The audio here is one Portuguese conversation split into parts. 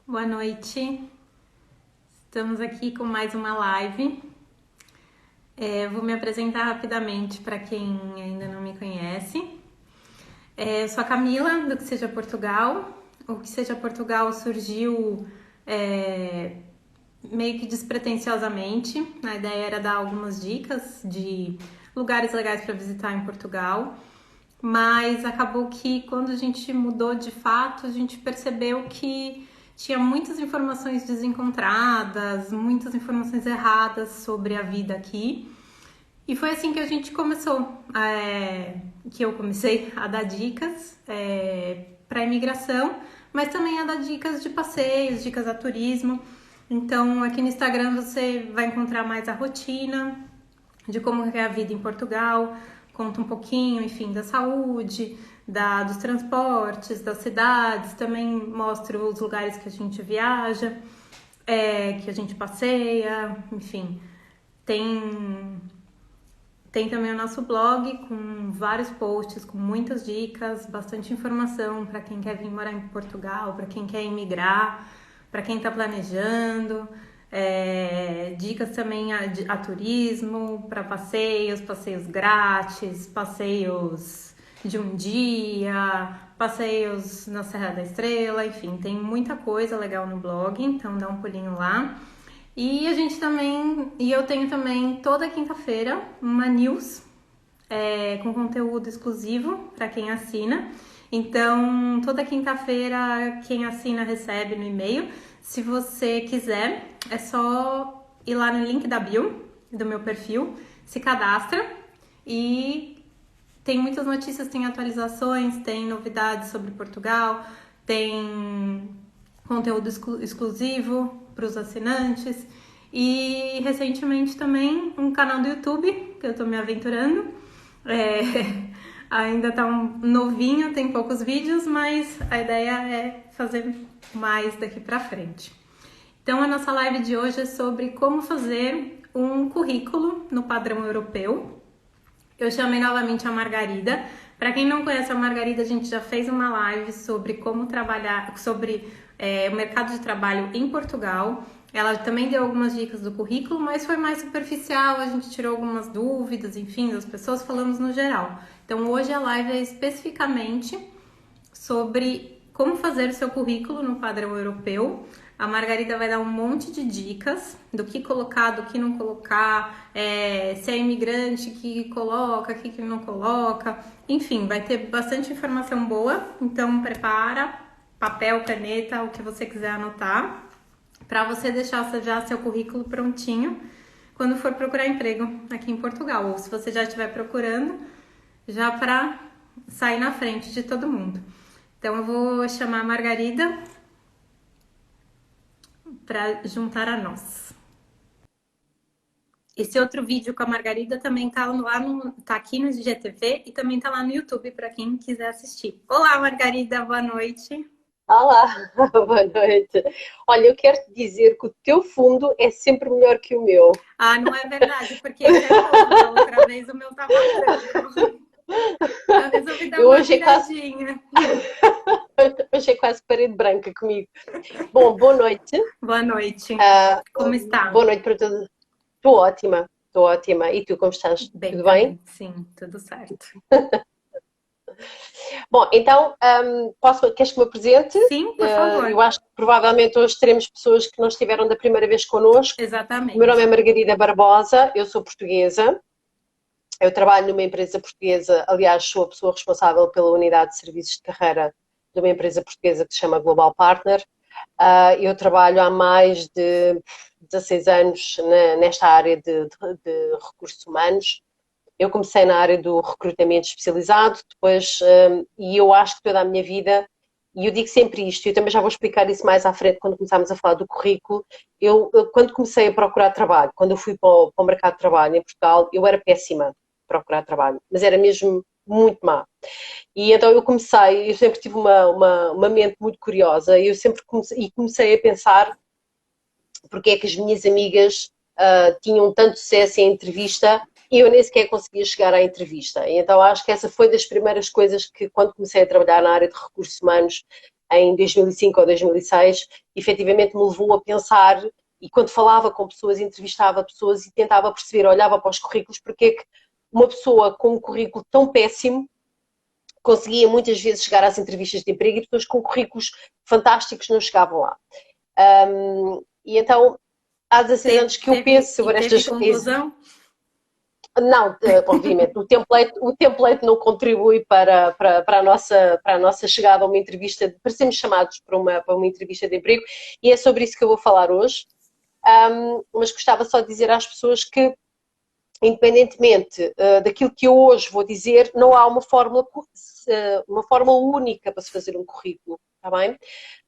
Boa noite, estamos aqui com mais uma live. Vou me apresentar rapidamente para quem ainda não me conhece. Eu sou a Camila, do Que Seja Portugal. O Que Seja Portugal surgiu meio que despretensiosamente. A ideia era dar algumas dicas de lugares legais para visitar em Portugal, mas acabou que quando a gente mudou de fato, a gente percebeu que tinha muitas informações desencontradas, muitas informações erradas sobre a vida aqui. E foi assim que a gente começou, que eu comecei a dar dicas para imigração, mas também a dar dicas de passeios, dicas a turismo. Então, aqui no Instagram você vai encontrar mais a rotina de como é a vida em Portugal, conta um pouquinho, enfim, da saúde, dos transportes, das cidades, também mostro os lugares que a gente viaja, que a gente passeia, enfim. Tem, tem também o nosso blog com vários posts, com muitas dicas, bastante informação para quem quer vir morar em Portugal, para quem quer emigrar, para quem está planejando. Dicas também a turismo, para passeios, passeios grátis, passeios de um dia, passeios na Serra da Estrela, enfim, tem muita coisa legal no blog, então dá um pulinho lá. E eu tenho também toda quinta-feira uma news com conteúdo exclusivo para quem assina. Então, toda quinta-feira, quem assina recebe no e-mail. Se você quiser, é só ir lá no link da bio do meu perfil, se cadastra e tem muitas notícias, tem atualizações, tem novidades sobre Portugal, tem conteúdo exclusivo para os assinantes e recentemente também um canal do YouTube que eu estou me aventurando. Ainda tá novinho, tem poucos vídeos, mas a ideia é fazer mais daqui para frente. Então a nossa live de hoje é sobre como fazer um currículo no padrão europeu. Eu chamei novamente a Margarida. Para quem não conhece a Margarida, a gente já fez uma live sobre como trabalhar, sobre o mercado de trabalho em Portugal. Ela também deu algumas dicas do currículo, mas foi mais superficial, a gente tirou algumas dúvidas, enfim, das pessoas, falamos no geral. Então hoje a live é especificamente sobre como fazer o seu currículo no padrão europeu. A Margarida vai dar um monte de dicas do que colocar, do que não colocar, se é imigrante que coloca, que não coloca. Enfim, vai ter bastante informação boa, então prepara papel, caneta, o que você quiser anotar, para você deixar já seu currículo prontinho quando for procurar emprego aqui em Portugal, ou se você já estiver procurando, já para sair na frente de todo mundo. Então eu vou chamar a Margarida para juntar a nós. Esse outro vídeo com a Margarida também tá aqui no IGTV e também tá lá no YouTube para quem quiser assistir. Olá, Margarida, boa noite. Olá, boa noite. Olha, eu quero te dizer que o teu fundo é sempre melhor que o meu. Ah, não é verdade, porque esse é novo. Da outra vez o meu tava branco. Eu resolvi dar Eu uma hoje é quase, viradinha. hoje é quase parede branca comigo. Bom, boa noite. Boa noite. Ah, Como está? boa noite para todos. Estou ótima, estou ótima. E tu, como estás? Bem Tudo bem? também. Sim, tudo certo. Bom, então, queres que me apresente? Sim, por favor. Eu acho que provavelmente hoje teremos pessoas que não estiveram da primeira vez connosco. O meu nome é Exatamente. Margarida Barbosa, eu sou portuguesa. Eu trabalho numa empresa portuguesa, aliás, sou a pessoa responsável pela unidade de serviços de carreira de uma empresa portuguesa que se chama Global Partner. Eu trabalho há mais de 16 anos nesta área de recursos humanos. Eu comecei na área do recrutamento especializado, depois, e eu acho que toda a minha vida, e eu digo sempre isto, e eu também já vou explicar isso mais à frente quando começarmos a falar do currículo. Quando comecei a procurar trabalho, quando eu fui para o mercado de trabalho em Portugal, eu era péssima a procurar trabalho, mas era mesmo muito má. E então eu sempre tive uma mente muito curiosa, e eu sempre comecei a pensar porque é que as minhas amigas tinham tanto sucesso em entrevista e eu nem sequer conseguia chegar à entrevista. E então acho que essa foi das primeiras coisas que, quando comecei a trabalhar na área de recursos humanos, em 2005 ou 2006, efetivamente me levou a pensar, e quando falava com pessoas, entrevistava pessoas e tentava perceber, olhava para os currículos, porque é que uma pessoa com um currículo tão péssimo conseguia muitas vezes chegar às entrevistas de emprego e pessoas com currículos fantásticos não chegavam lá. E então, há 16 anos que eu penso sobre estas... Teve conclusão? Não, obviamente, o template não contribui para a nossa chegada a uma entrevista, para sermos chamados para uma entrevista de emprego, e é sobre isso que eu vou falar hoje. Mas gostava só de dizer às pessoas que, independentemente daquilo que eu hoje vou dizer, não há uma fórmula única para se fazer um currículo, está bem?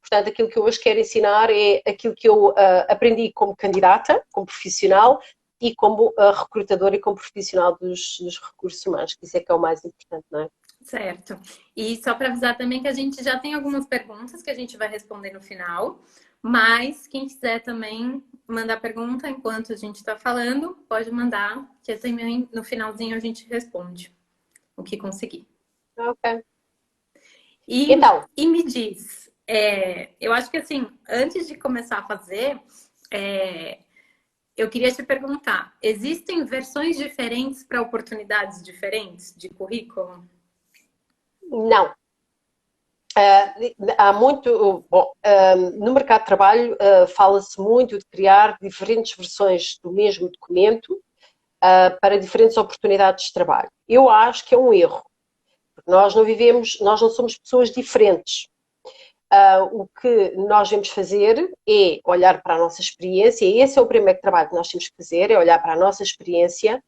Portanto, aquilo que eu hoje quero ensinar é aquilo que eu aprendi como candidata, como profissional, e como recrutadora e como profissional dos recursos humanos, que isso é que é o mais importante, não é? Certo. E só para avisar também que a gente já tem algumas perguntas que a gente vai responder no final, mas quem quiser também mandar pergunta enquanto a gente está falando, pode mandar, que também no finalzinho a gente responde o que conseguir. Ok. E me diz, eu acho que assim, antes de começar a fazer, eu queria te perguntar, existem versões diferentes para oportunidades diferentes de currículo? Não. Há muito... Bom, no mercado de trabalho fala-se muito de criar diferentes versões do mesmo documento para diferentes oportunidades de trabalho. Eu acho que é um erro. Porque nós não somos pessoas diferentes. O que nós devemos fazer é olhar para a nossa experiência, e esse é o primeiro trabalho que nós temos que fazer, é olhar para a nossa experiência,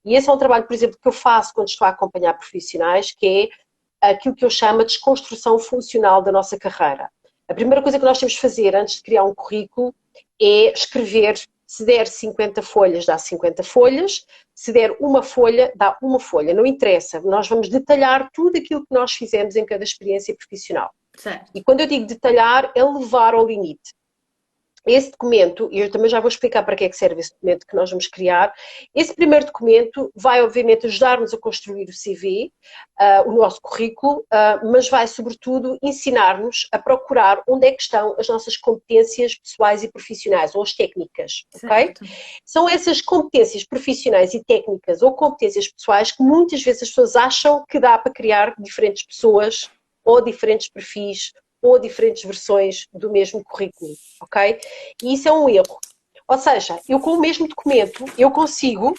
e esse é um trabalho, por exemplo, que eu faço quando estou a acompanhar profissionais, que é aquilo que eu chamo de desconstrução funcional da nossa carreira. A primeira coisa que nós temos que fazer antes de criar um currículo é escrever, se der 50 folhas, dá 50 folhas, se der uma folha, dá uma folha, não interessa, nós vamos detalhar tudo aquilo que nós fizemos em cada experiência profissional. Certo. E quando eu digo detalhar, é levar ao limite. Esse documento, e eu também já vou explicar para que é que serve esse documento que nós vamos criar, esse primeiro documento vai, obviamente, ajudar-nos a construir o CV, o nosso currículo, mas vai, sobretudo, ensinar-nos a procurar onde é que estão as nossas competências pessoais e profissionais, ou as técnicas, ok? São essas competências profissionais e técnicas, ou competências pessoais, que muitas vezes as pessoas acham que dá para criar diferentes pessoas, ou diferentes perfis, ou diferentes versões do mesmo currículo, ok? E isso é um erro. Ou seja, eu com o mesmo documento, eu consigo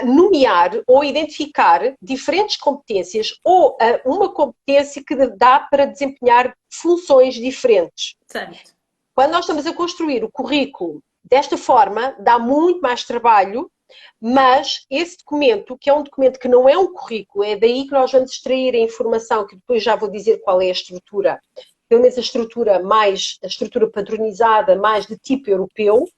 nomear ou identificar diferentes competências ou uma competência que dá para desempenhar funções diferentes. Certo. Quando nós estamos a construir o currículo desta forma, dá muito mais trabalho, mas esse documento, que é um documento que não é um currículo, é daí que nós vamos extrair a informação, que depois já vou dizer qual é a estrutura, pelo menos a estrutura padronizada, mais de tipo europeu.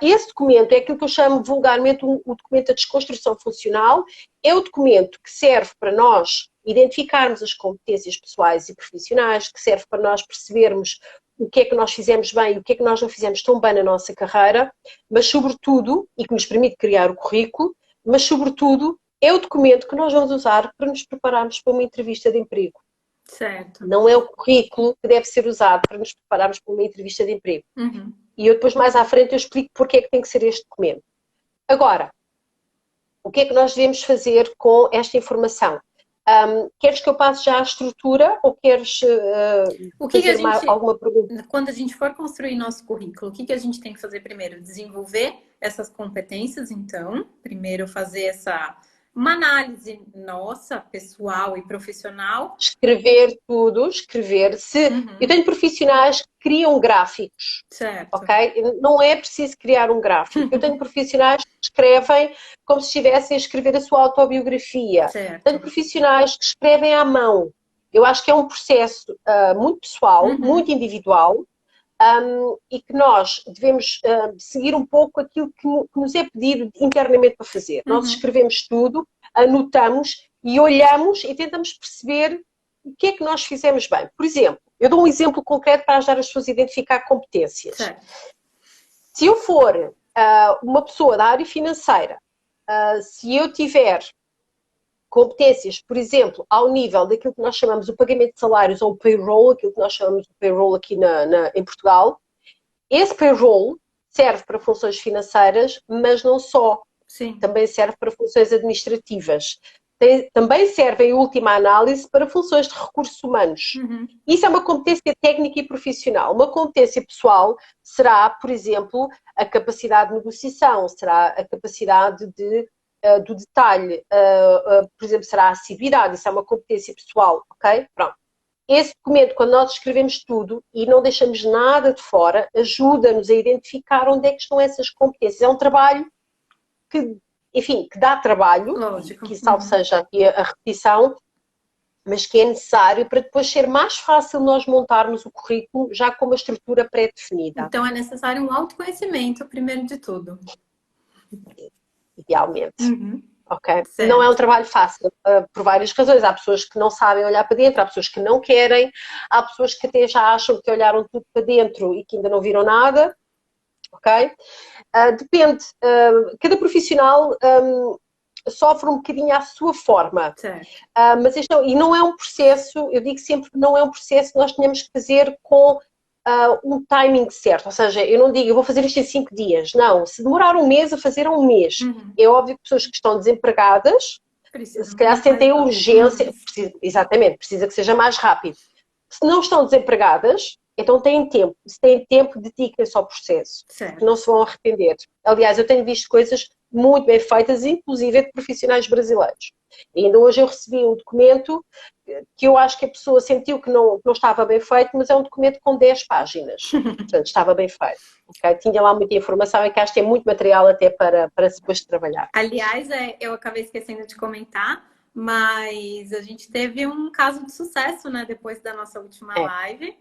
Esse documento é aquilo que eu chamo vulgarmente o documento da desconstrução funcional, é o documento que serve para nós identificarmos as competências pessoais e profissionais, que serve para nós percebermos o que é que nós fizemos bem e o que é que nós não fizemos tão bem na nossa carreira, mas sobretudo, e que nos permite criar o currículo, mas sobretudo é o documento que nós vamos usar para nos prepararmos para uma entrevista de emprego. Certo. Não é o currículo que deve ser usado para nos prepararmos para uma entrevista de emprego. Uhum. E eu depois mais à frente eu explico porque é que tem que ser este documento. Agora, o que é que nós devemos fazer com esta informação? Queres que eu passe já a estrutura ou queres fazer alguma pergunta? Quando a gente for construir nosso currículo, o que a gente tem que fazer primeiro? Desenvolver essas competências, então. Primeiro fazer uma análise nossa, pessoal e profissional. Escrever tudo, escrever. Eu tenho profissionais que criam gráficos, certo. Ok? Não é preciso criar um gráfico. Eu tenho profissionais que escrevem como se estivessem a escrever a sua autobiografia. Certo. Tenho profissionais que escrevem à mão. Eu acho que é um processo muito pessoal, muito individual, e que nós devemos seguir um pouco aquilo que nos é pedido internamente para fazer. Nós escrevemos tudo, anotamos e olhamos e tentamos perceber o que é que nós fizemos bem. Por exemplo, eu dou um exemplo concreto para ajudar as pessoas a identificar competências. Certo. Se eu for uma pessoa da área financeira, se eu tiver Competências, por exemplo, ao nível daquilo que nós chamamos o pagamento de salários ou o payroll, aquilo que nós chamamos de payroll aqui em Portugal. Esse payroll serve para funções financeiras, mas não só. Sim. Também serve para funções administrativas. Também serve, em última análise, para funções de recursos humanos. Isso é uma competência técnica e profissional. Uma competência pessoal será, por exemplo, a capacidade de negociação, será a capacidade do detalhe, por exemplo, será a assiduidade, isso é uma competência pessoal, ok? Pronto. Esse documento, quando nós escrevemos tudo e não deixamos nada de fora, ajuda-nos a identificar onde é que estão essas competências. É um trabalho que, enfim, que dá trabalho, Lógico. que salvo seja aqui a repetição, mas que é necessário para depois ser mais fácil nós montarmos o currículo já com uma estrutura pré-definida. Então é necessário um autoconhecimento, primeiro de tudo. Idealmente. Ok? Certo. Não é um trabalho fácil, por várias razões. Há pessoas que não sabem olhar para dentro, há pessoas que não querem, há pessoas que até já acham que olharam tudo para dentro e que ainda não viram nada. Ok? Depende. Cada profissional sofre um bocadinho à sua forma. Mas e não é um processo, eu digo sempre que não é um processo que nós tenhamos que fazer com um timing certo. Ou seja, eu não digo, eu vou fazer isto em 5 dias. Não, se demorar um mês, a fazer um mês. É óbvio que pessoas que estão desempregadas, se calhar sentem urgência, exatamente, precisa que seja mais rápido. Se não estão desempregadas, então têm tempo. Se têm tempo, dediquem-se ao processo. Que não se vão arrepender. Aliás, eu tenho visto coisas muito bem feitas, inclusive de profissionais brasileiros. E ainda hoje eu recebi um documento que eu acho que a pessoa sentiu que não estava bem feito, mas é um documento com 10 páginas. Portanto, estava bem feito. Okay? Tinha lá muita informação e que acho que tem muito material até para depois de trabalhar. Aliás, eu acabei esquecendo de comentar, mas a gente teve um caso de sucesso, né? Depois da nossa última live.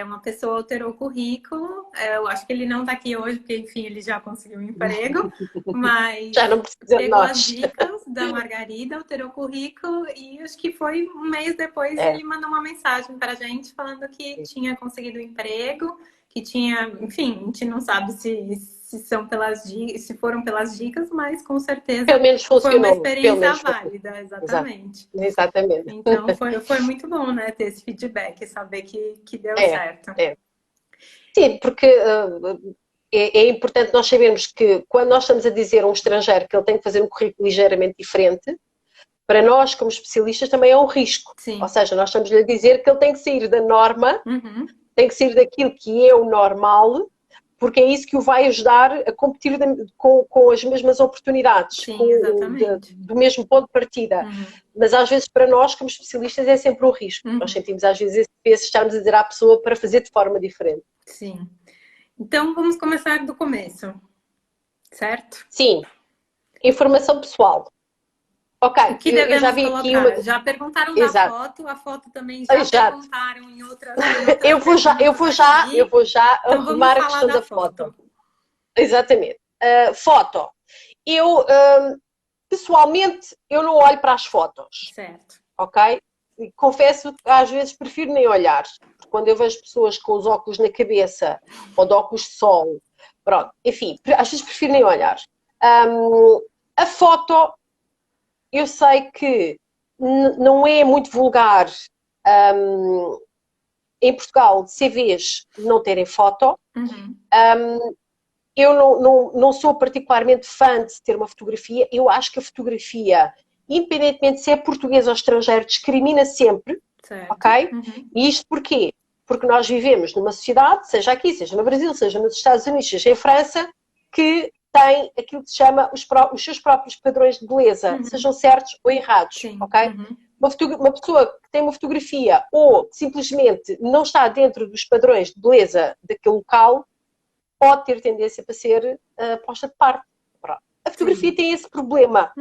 Uma pessoa alterou o currículo. Eu acho que ele não está aqui hoje, porque, enfim, ele já conseguiu um emprego. Mas já não precisa pegou as dicas da Margarida, alterou o currículo e acho que foi um mês depois ele mandou uma mensagem para a gente falando que tinha conseguido um emprego, que tinha, enfim, a gente não sabe se foram pelas dicas, mas com certeza pelo menos funcionou, foi uma experiência válida, exatamente. Exatamente. Então foi muito bom, né, ter esse feedback, saber que deu certo. Sim, porque é importante nós sabermos que quando nós estamos a dizer a um estrangeiro que ele tem que fazer um currículo ligeiramente diferente, para nós como especialistas também é um risco. Sim. Ou seja, nós estamos a dizer que ele tem que sair da norma, tem que sair daquilo que é o normal, porque é isso que o vai ajudar a competir com as mesmas oportunidades, do mesmo ponto de partida. Mas às vezes para nós, como especialistas, é sempre um risco. Nós sentimos às vezes esse peso, estarmos a dizer à pessoa para fazer de forma diferente. Sim. Então vamos começar do começo, certo? Sim. Informação pessoal. Ok, o que devemos eu já vi colocar? aqui uma... Já perguntaram da foto, a foto também já perguntaram em outras eu vou já então, arrumar a questão da foto. Exatamente. Foto. Eu, pessoalmente, eu não olho para as fotos. Certo. Ok? E confesso que às vezes prefiro nem olhar. Porque quando eu vejo pessoas com os óculos na cabeça, ou de óculos de sol, pronto, enfim, às vezes prefiro nem olhar. A foto, eu sei que não é muito vulgar em Portugal CVs não terem foto. Eu não sou particularmente fã de ter uma fotografia. Eu acho que a fotografia, independentemente se é português ou estrangeiro, discrimina sempre. Certo. Ok? E isto porquê? Porque nós vivemos numa sociedade, seja aqui, seja no Brasil, seja nos Estados Unidos, seja em França, que tem aquilo que se chama os seus próprios padrões de beleza, sejam certos ou errados. Ok? Uma pessoa que tem uma fotografia ou simplesmente não está dentro dos padrões de beleza daquele local, pode ter tendência para ser posta de parte. Pronto. A fotografia tem esse problema.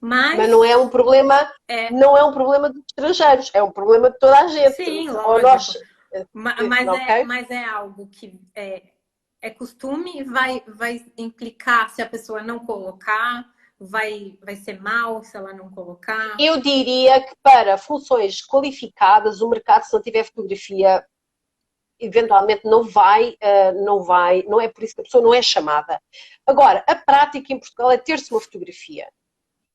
Mas não é um problema, não é um problema dos estrangeiros, é um problema de toda a gente. Sim, ou lógico. Mas é algo que é costume, vai implicar se a pessoa não colocar, vai ser mal se ela não colocar? Eu diria que para funções qualificadas, o mercado, se não tiver fotografia, eventualmente não é por isso que a pessoa não é chamada. Agora, a prática em Portugal é ter-se uma fotografia.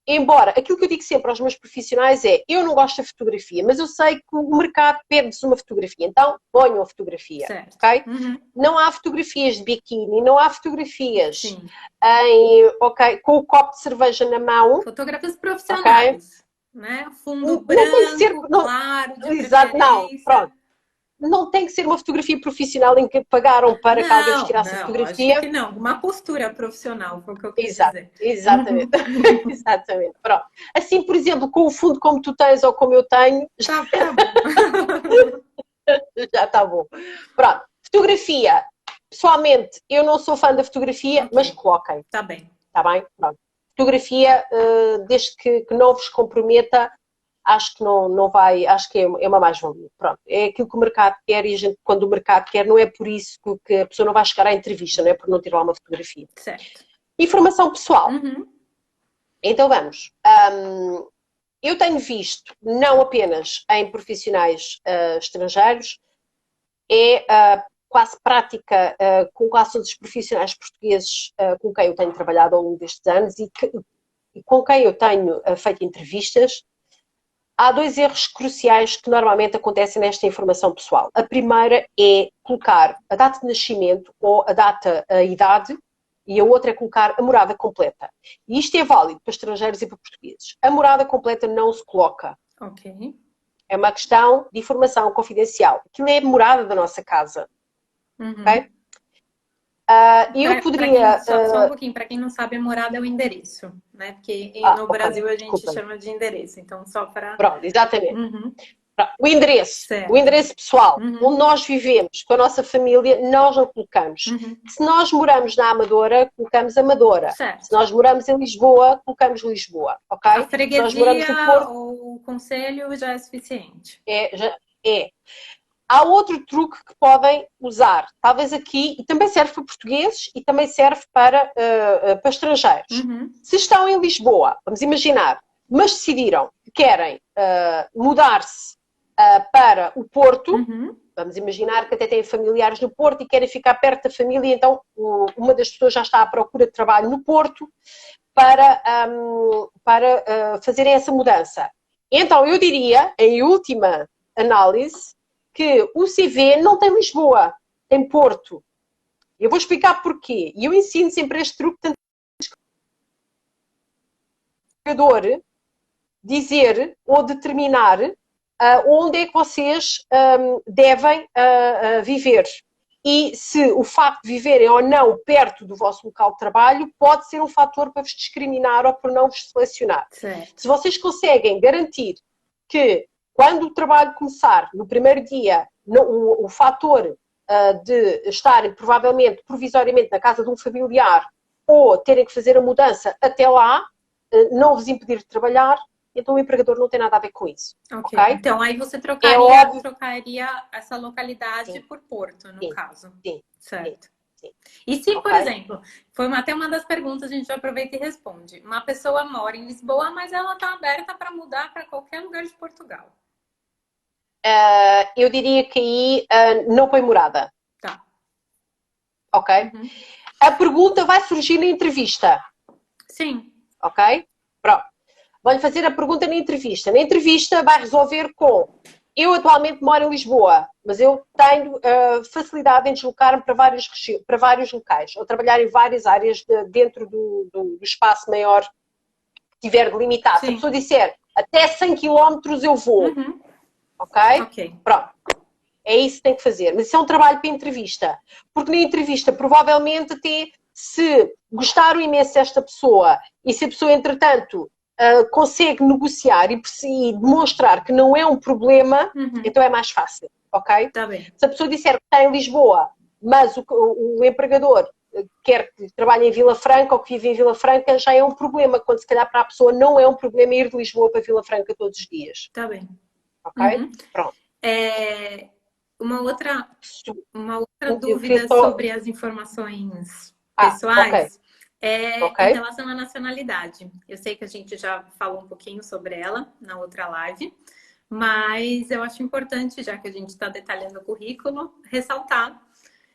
embora aquilo que eu digo sempre aos meus profissionais é, eu não gosto da fotografia, mas eu sei que o mercado pede-vos uma fotografia, então ponham a fotografia, Certo. ok? Uhum. Não há fotografias de biquíni, não há fotografias Sim. com o copo de cerveja na mão, Fotógrafos ok? profissionais, né? Fundo Não tem que ser, branco, não, claro, de exato, não, preferência. pronto. Não tem que ser uma fotografia profissional em que pagaram para que alguém vos Não, tirasse a não, lógico fotografia. que não. Uma postura profissional, foi o que eu quis Exato, dizer. exatamente. Uhum. Exatamente. Pronto. Assim, por exemplo, com o fundo como tu tens ou como eu tenho, Tá bom. já está bom. Pronto. Fotografia. Pessoalmente, eu não sou fã da fotografia, mas Ok, coloquem. tá bem. Está bem? Pronto. Fotografia, desde que não vos comprometa, acho que não vai, acho que é uma mais-valia. Pronto, é aquilo que o mercado quer e a gente, quando o mercado quer, não é por isso que a pessoa não vai chegar à entrevista, não é por não ter lá uma fotografia. Certo. Informação pessoal. Uhum. Então vamos. Eu tenho visto, não apenas em profissionais estrangeiros, é quase prática com quase todos os profissionais portugueses com quem eu tenho trabalhado ao longo destes anos e com quem eu tenho feito entrevistas. Há dois erros cruciais que normalmente acontecem nesta informação pessoal. A primeira é colocar a data de nascimento ou a idade, e a outra é colocar a morada completa. E isto é válido para estrangeiros e para portugueses. A morada completa não se coloca. Ok. É uma questão de informação confidencial. Aquilo é a morada da nossa casa. Uhum. Ok? Eu Quem, poderia. só um pouquinho, para quem não sabe, a morada é o endereço, né? Porque no Ok, Brasil a gente desculpa. chama de endereço, então só para. Pronto, exatamente. Uhum. O Certo. endereço pessoal, Uhum. onde nós vivemos com a nossa família, nós não colocamos. Uhum. Se nós moramos na Amadora, colocamos Amadora. Se Certo. nós moramos em Lisboa, colocamos Lisboa, A ok? Se nós moramos no freguesia Porto, ou o conselho já é suficiente. é. Há outro truque que podem usar, talvez aqui, e também serve para portugueses e também serve para estrangeiros. Uhum. Se estão em Lisboa, vamos imaginar, mas decidiram que querem mudar-se para o Porto, Uhum. vamos imaginar que até têm familiares no Porto e querem ficar perto da família, então uma das pessoas já está à procura de trabalho no Porto para fazerem essa mudança. Então, eu diria, em última análise, que o CV não tem Lisboa, tem Porto. Eu vou explicar porquê. E eu ensino sempre este truque, tanto jogador dizer ou determinar onde é que vocês devem viver. E se o facto de viverem ou não perto do vosso local de trabalho pode ser um fator para vos discriminar ou por não vos selecionar. Certo. Se vocês conseguem garantir que quando o trabalho começar, no primeiro dia, o fator de estarem provavelmente, provisoriamente, na casa de um familiar ou terem que fazer a mudança até lá, não vos impedir de trabalhar, então o empregador não tem nada a ver com isso. Ok. Ok? Então aí você É trocaria, óbvio. trocaria essa localidade Sim, por Porto, no sim, caso. sim, sim, Certo. sim. E se, por Ok? exemplo, foi até uma das perguntas, a gente já aproveita e responde. Uma pessoa mora em Lisboa, mas ela está aberta para mudar para qualquer lugar de Portugal. Eu diria que aí não põe morada. Tá. Ok? Uhum. A pergunta vai surgir na entrevista. Sim. Ok? Pronto. Vou-lhe fazer a pergunta na entrevista. Na entrevista vai resolver com: eu atualmente moro em Lisboa, mas eu tenho facilidade em deslocar-me para vários locais, ou trabalhar em várias áreas dentro do espaço maior que tiver delimitado. Se a Sim. pessoa disser até 100 km eu vou, Uhum. ok? Ok. Pronto. É isso que tem que fazer. Mas isso é um trabalho para a entrevista. Porque na entrevista, provavelmente, até se gostaram imenso desta pessoa e se a pessoa, entretanto, consegue negociar e demonstrar que não é um problema, Uhum. então é mais fácil, ok? Tá bem. Se a pessoa disser que está em Lisboa, mas o empregador quer que trabalhe em Vila Franca ou que vive em Vila Franca, já é um problema, quando se calhar para a pessoa não é um problema ir de Lisboa para Vila Franca todos os dias, Tá bem. ok? Uhum. Pronto. É, uma outra Eu queria dúvida só... sobre as informações Ok, pessoais é ok. em relação à nacionalidade. Eu sei que a gente já falou um pouquinho sobre ela na outra live, mas eu acho importante, já que a gente está detalhando o currículo, ressaltar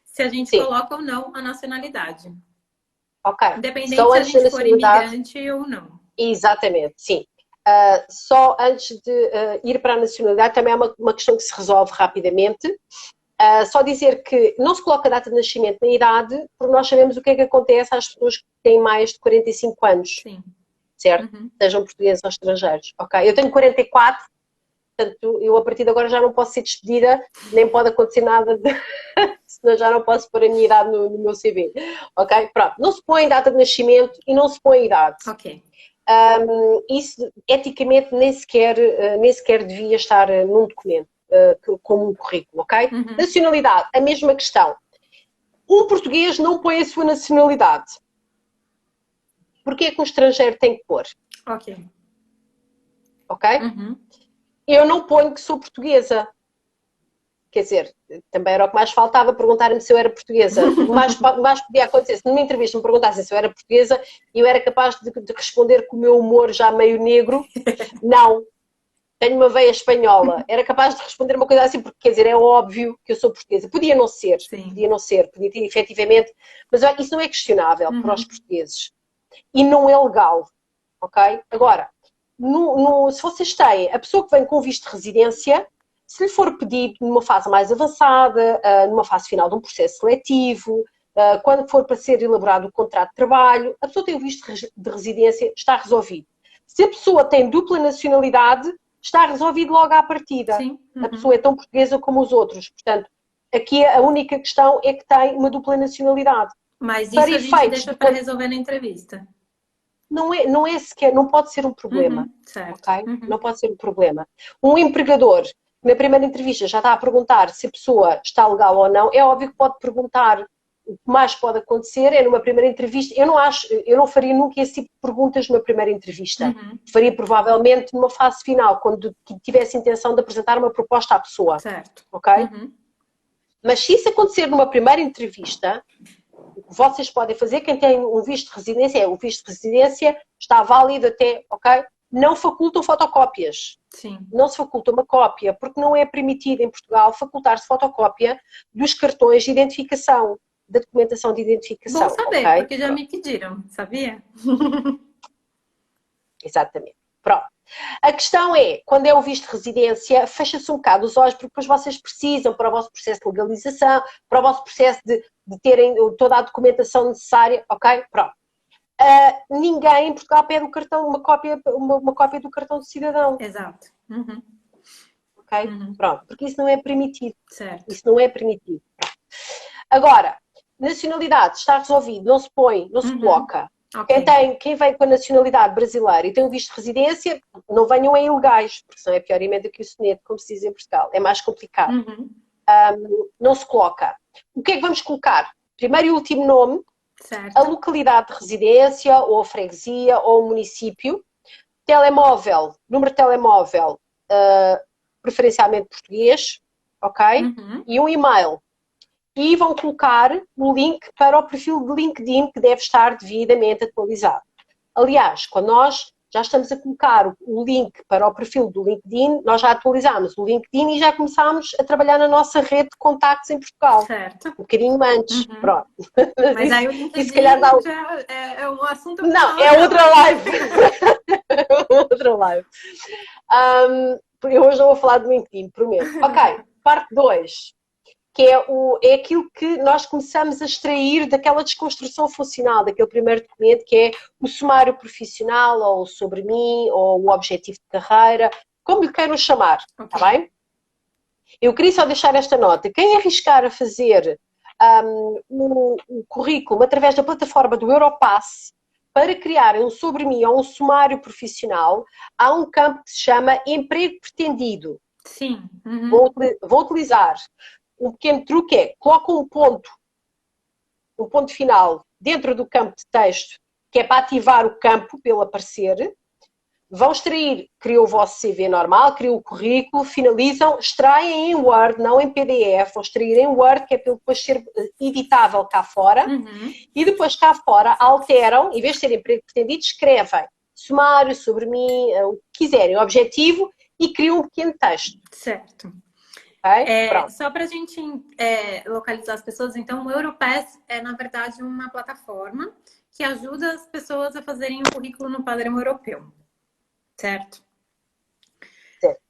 se a gente Sim, coloca ou não a nacionalidade. ok. Independente Só se a antes da gente for nacionalidade, imigrante ou não. Exatamente, sim. Só antes de ir para a nacionalidade, também é uma questão que se resolve rapidamente. Só dizer que não se coloca a data de nascimento na idade, porque nós sabemos o que é que acontece às pessoas que têm mais de 45 anos, Sim. certo? Sejam portugueses ou estrangeiros, ok? Eu tenho 44, portanto, eu a partir de agora já não posso ser despedida, nem pode acontecer nada, senão já não posso pôr a minha idade no meu CV, ok? Pronto, não se põe data de nascimento e não se põe idade. Ok. Isso, eticamente, nem sequer devia estar num documento, como um currículo, ok? Nacionalidade, a mesma questão. Um português não põe a sua nacionalidade. Porquê que um estrangeiro tem que pôr? Ok. Ok? Eu não ponho que sou portuguesa. Quer dizer, também era o que mais faltava, perguntarem-me se eu era portuguesa. O mais podia acontecer, se numa entrevista me perguntassem se eu era portuguesa, eu era capaz de responder com o meu humor já meio negro, não, tenho uma veia espanhola. Era capaz de responder uma coisa assim, porque, quer dizer, é óbvio que eu sou portuguesa. Podia não ser, podia ter efetivamente, mas isso não é questionável para os portugueses. E não é legal, ok? Agora, se vocês têm a pessoa que vem com visto de residência, se lhe for pedido numa fase mais avançada, numa fase final de um processo seletivo, quando for para ser elaborado o contrato de trabalho, a pessoa tem o visto de residência, está resolvido. Se a pessoa tem dupla nacionalidade, está resolvido logo à partida. Sim. A pessoa é tão portuguesa como os outros. Portanto, aqui a única questão é que tem uma dupla nacionalidade. Mas isso a gente deixa para resolver na entrevista. Não é sequer, não pode ser um problema. Certo. Ok? Não pode ser um problema. Um empregador, na primeira entrevista, já está a perguntar se a pessoa está legal ou não. É óbvio que pode perguntar. O que mais pode acontecer é numa primeira entrevista. Eu não faria nunca esse tipo de perguntas numa primeira entrevista. Faria provavelmente numa fase final, quando tivesse intenção de apresentar uma proposta à pessoa. Certo. Ok? Mas se isso acontecer numa primeira entrevista, o que vocês podem fazer, quem tem um visto de residência, o visto de residência está válido até, ok? Não facultam fotocópias. Sim. Não se faculta uma cópia, porque não é permitido em Portugal facultar-se fotocópia dos cartões de identificação, da documentação de identificação. Bom saber, okay? porque já me pediram, sabia? Exatamente. Pronto. A questão é, quando é o visto de residência, fecha-se um bocado os olhos, porque depois vocês precisam, para o vosso processo de legalização, para o vosso processo de terem toda a documentação necessária, ok? Pronto. Ninguém em Portugal pede o cartão, uma cópia do cartão de cidadão. Exato. Ok? Pronto, porque isso não é permitido. Certo. Isso não é permitido. Pronto. Agora, nacionalidade, está resolvido, não se põe, não se coloca. Okay. Quem vem com a nacionalidade brasileira e tem um visto de residência, não venham em ilegais, porque senão é pior emenda que o soneto, como se diz em Portugal. É mais complicado. Não se coloca. O que é que vamos colocar? Primeiro e último nome, certo. A localidade de residência, ou a freguesia, ou o município, telemóvel, número de telemóvel, preferencialmente português, ok? E um e-mail. E vão colocar o link para o perfil de LinkedIn, que deve estar devidamente atualizado. Aliás, quando nós já estamos a colocar o link para o perfil do LinkedIn, nós já atualizámos o LinkedIn e já começámos a trabalhar na nossa rede de contactos em Portugal. Certo. Um bocadinho antes, pronto. Mas aí o LinkedIn se calhar dá... já é um assunto... Não, é outra live. Outra live. Eu hoje não vou falar do LinkedIn, prometo. Ok, parte 2. Que é aquilo que nós começamos a extrair daquela desconstrução funcional, daquele primeiro documento, que é o sumário profissional, ou o sobre mim, ou o objetivo de carreira, como lhe queiram chamar, está bem? Eu queria só deixar esta nota. Quem arriscar a fazer o currículo através da plataforma do Europass, para criar um sobre mim ou um sumário profissional, há um campo que se chama emprego pretendido. Sim. Vou utilizar um pequeno truque, coloca um ponto final dentro do campo de texto, que é para ativar o campo pelo aparecer. Vão extrair, criam o vosso CV normal, criam o currículo, finalizam, extraem em Word, não em PDF, vão extrair em Word, que é para depois ser editável cá fora, e depois cá fora alteram, em vez de ser emprego pretendido, escrevem sumário, sobre mim, o que quiserem, o objetivo, e criam um pequeno texto. Certo. Okay? Só para a gente localizar as pessoas, então o Europass é, na verdade, uma plataforma que ajuda as pessoas a fazerem um currículo no padrão europeu, certo? Certo.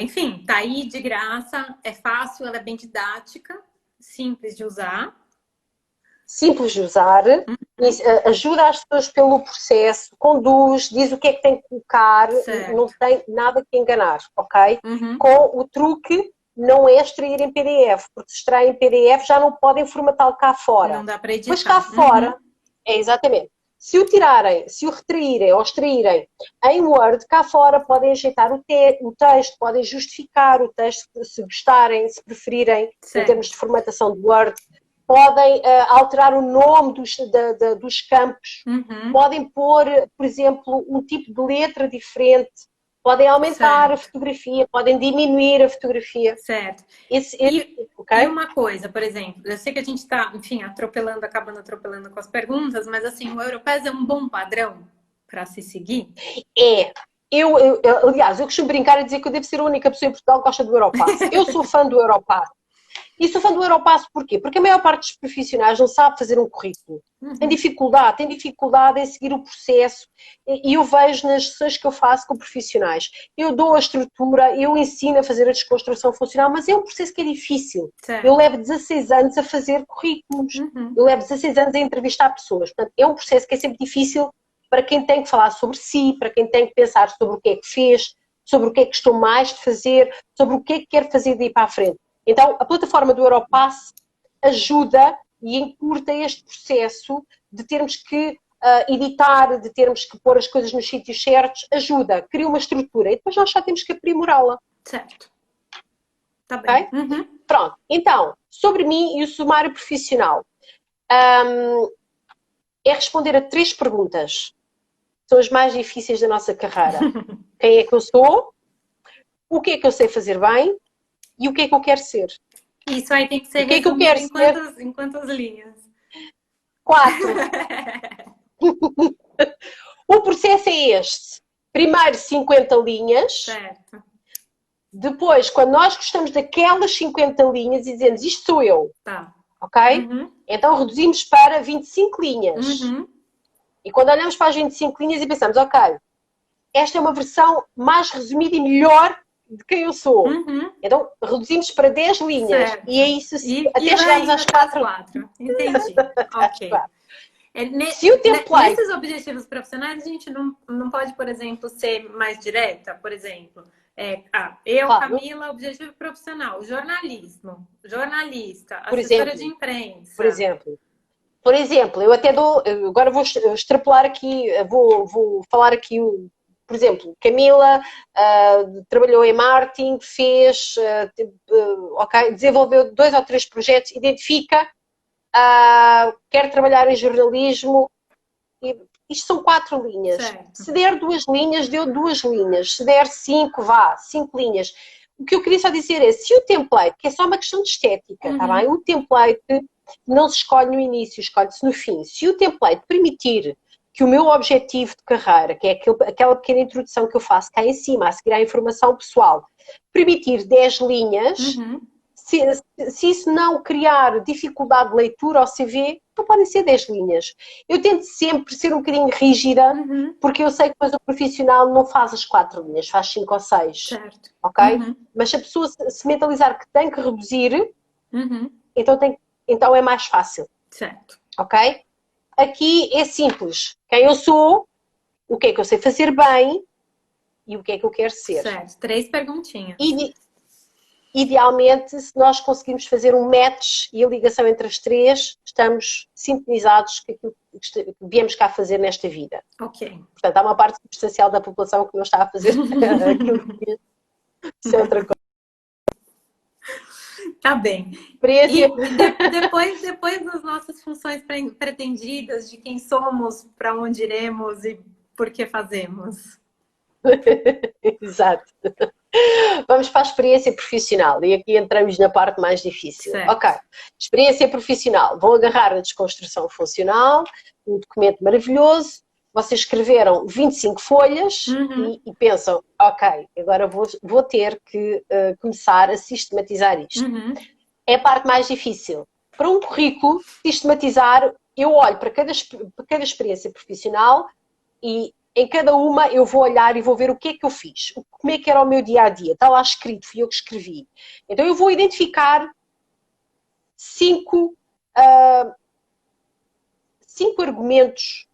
Enfim, tá aí de graça, é fácil, ela é bem didática, simples de usar. Simples de usar, ajuda as pessoas pelo processo, conduz, diz o que é que tem que colocar, Certo. não tem nada que enganar, ok? Uhum. Com o truque não é extrair em PDF, porque se extrair em PDF já não podem formatá-lo cá fora. Não dá para editar. Mas cá fora, exatamente. Se o tirarem, se o retraírem ou extraírem em Word, cá fora podem ajeitar o texto, podem justificar o texto se gostarem, se preferirem, em termos de formatação de Word. Podem alterar o nome dos campos, podem pôr, por exemplo, um tipo de letra diferente, podem aumentar a fotografia, podem diminuir a fotografia. Certo. Okay? E uma coisa, por exemplo, eu sei que a gente está, enfim, acabando atropelando com as perguntas, mas assim, o Europass é um bom padrão para se seguir? Aliás, eu costumo brincar e dizer que eu devo ser a única pessoa em Portugal que gosta do Europass. Eu sou fã do Europass. E sou fã do Europass porquê? Porque a maior parte dos profissionais não sabe fazer um currículo. Tem dificuldade em seguir o processo. E eu vejo nas sessões que eu faço com profissionais. Eu dou a estrutura, eu ensino a fazer a desconstrução funcional, mas é um processo que é difícil. Certo. Eu levo 16 anos a fazer currículos. Eu levo 16 anos a entrevistar pessoas. Portanto, é um processo que é sempre difícil para quem tem que falar sobre si, para quem tem que pensar sobre o que é que fez, sobre o que é que gostou mais de fazer, sobre o que é que quer fazer de ir para a frente. Então, a plataforma do Europass ajuda e encurta este processo de termos que editar, de termos que pôr as coisas nos sítios certos, ajuda, cria uma estrutura e depois nós só temos que aprimorá-la. Certo. Tá bem. Okay? Pronto. Então, sobre mim e o sumário profissional. É responder a 3 perguntas. São as mais difíceis da nossa carreira. Quem é que eu sou? O que é que eu sei fazer bem? E o que é que eu quero ser? Isso aí tem que ser resumido em quantas linhas? 4. O processo é este. Primeiro 50 linhas. Certo. Depois, quando nós gostamos daquelas 50 linhas e dizemos isto sou eu. Tá. Ok? Então reduzimos para 25 linhas. E quando olhamos para as 25 linhas e pensamos, ok, esta é uma versão mais resumida e melhor de quem eu sou. Então, reduzimos para 10 linhas. Certo. E é isso, até chegarmos às 4. Entendi. Ok. Se o template... Nesses objetivos profissionais, a gente não pode, por exemplo, ser mais direta? Por exemplo, Camila, objetivo profissional, jornalismo, jornalista, assessora de imprensa. Por exemplo, eu até dou... Agora vou extrapolar aqui, vou falar aqui... Por exemplo, Camila trabalhou em marketing, desenvolveu 2 ou 3 projetos, identifica, quer trabalhar em jornalismo. Isto são 4 linhas. Certo. Se der 2 linhas, deu 2 linhas. Se der 5, 5 linhas. O que eu queria só dizer é, se o template, que é só uma questão de estética, tá bem? O template não se escolhe no início, escolhe-se no fim. Se o template permitir que o meu objetivo de carreira, que é aquela pequena introdução que eu faço cá em cima, a seguir à informação pessoal, permitir 10 linhas, se isso não criar dificuldade de leitura ao CV, não podem ser 10 linhas. Eu tento sempre ser um bocadinho rígida, porque eu sei que depois o profissional não faz as 4 linhas, faz 5 ou 6. Certo. Ok? Mas se a pessoa se mentalizar que tem que reduzir, então é mais fácil. Certo. Ok? Aqui é simples. Quem eu sou, o que é que eu sei fazer bem e o que é que eu quero ser. Certo. 3 perguntinhas. Idealmente, se nós conseguirmos fazer um match e a ligação entre as 3, estamos sintonizados com aquilo que viemos cá fazer nesta vida. Ok. Portanto, há uma parte substancial da população que não está a fazer aquilo que devia ser outra coisa. Tá bem. E depois das nossas funções pretendidas, de quem somos, para onde iremos e por que fazemos. Exato. Vamos para a experiência profissional e aqui entramos na parte mais difícil. Certo. Ok, experiência profissional. Vão agarrar a desconstrução funcional, um documento maravilhoso. Vocês escreveram 25 folhas e pensam, ok, agora vou ter que começar a sistematizar isto. É a parte mais difícil. Para um currículo, sistematizar eu olho para cada experiência profissional e em cada uma eu vou olhar e vou ver o que é que eu fiz, como é que era o meu dia-a-dia. Está lá escrito, fui eu que escrevi. Então eu vou identificar cinco argumentos,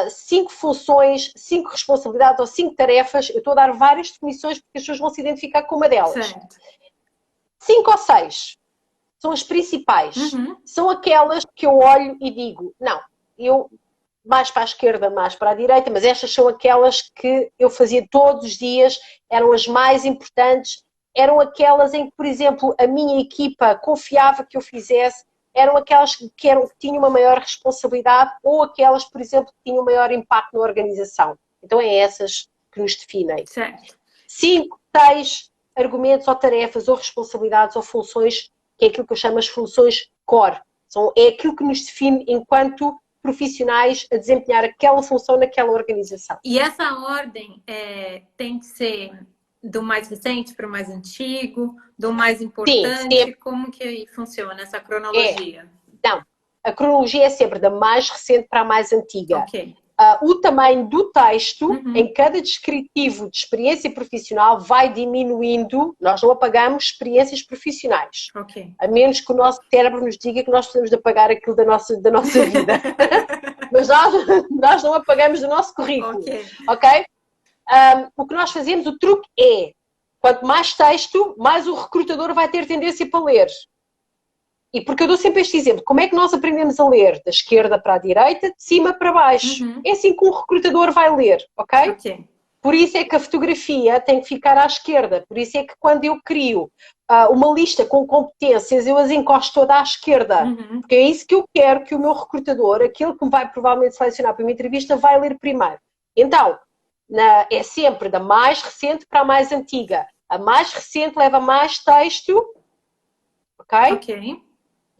5 funções, 5 responsabilidades ou 5 tarefas. Eu estou a dar várias definições porque as pessoas vão se identificar com uma delas. Certo. 5 ou 6 são as principais. São aquelas que eu olho e digo, não, eu mais para a esquerda, mais para a direita, mas estas são aquelas que eu fazia todos os dias, eram as mais importantes, eram aquelas em que, por exemplo, a minha equipa confiava que eu fizesse, eram aquelas que tinham uma maior responsabilidade ou aquelas, por exemplo, que tinham maior impacto na organização. Então é essas que nos definem. Certo. 5, 6 argumentos ou tarefas ou responsabilidades ou funções, que é aquilo que eu chamo as funções core. É aquilo que nos define enquanto profissionais a desempenhar aquela função naquela organização. E essa ordem tem que ser do mais recente para o mais antigo, do mais importante? Sim, como que funciona essa cronologia? Não, a cronologia é sempre da mais recente para a mais antiga. Ok. O tamanho do texto em cada descritivo de experiência profissional vai diminuindo. Nós não apagamos experiências profissionais. Okay. A menos que o nosso cérebro nos diga que nós precisamos de apagar aquilo da nossa vida. Mas nós não apagamos do nosso currículo. Ok? O que nós fazemos, o truque é, quanto mais texto, mais o recrutador vai ter tendência para ler. E porque eu dou sempre este exemplo, como é que nós aprendemos a ler? Da esquerda para a direita, de cima para baixo. É assim que um recrutador vai ler, ok? Por isso é que a fotografia tem que ficar à esquerda. Por isso é que quando eu crio uma lista com competências, eu as encosto toda à esquerda. Porque é isso que eu quero que o meu recrutador, aquele que me vai provavelmente selecionar para uma entrevista, vai ler primeiro. Então, é sempre da mais recente para a mais antiga. A mais recente leva mais texto, ok?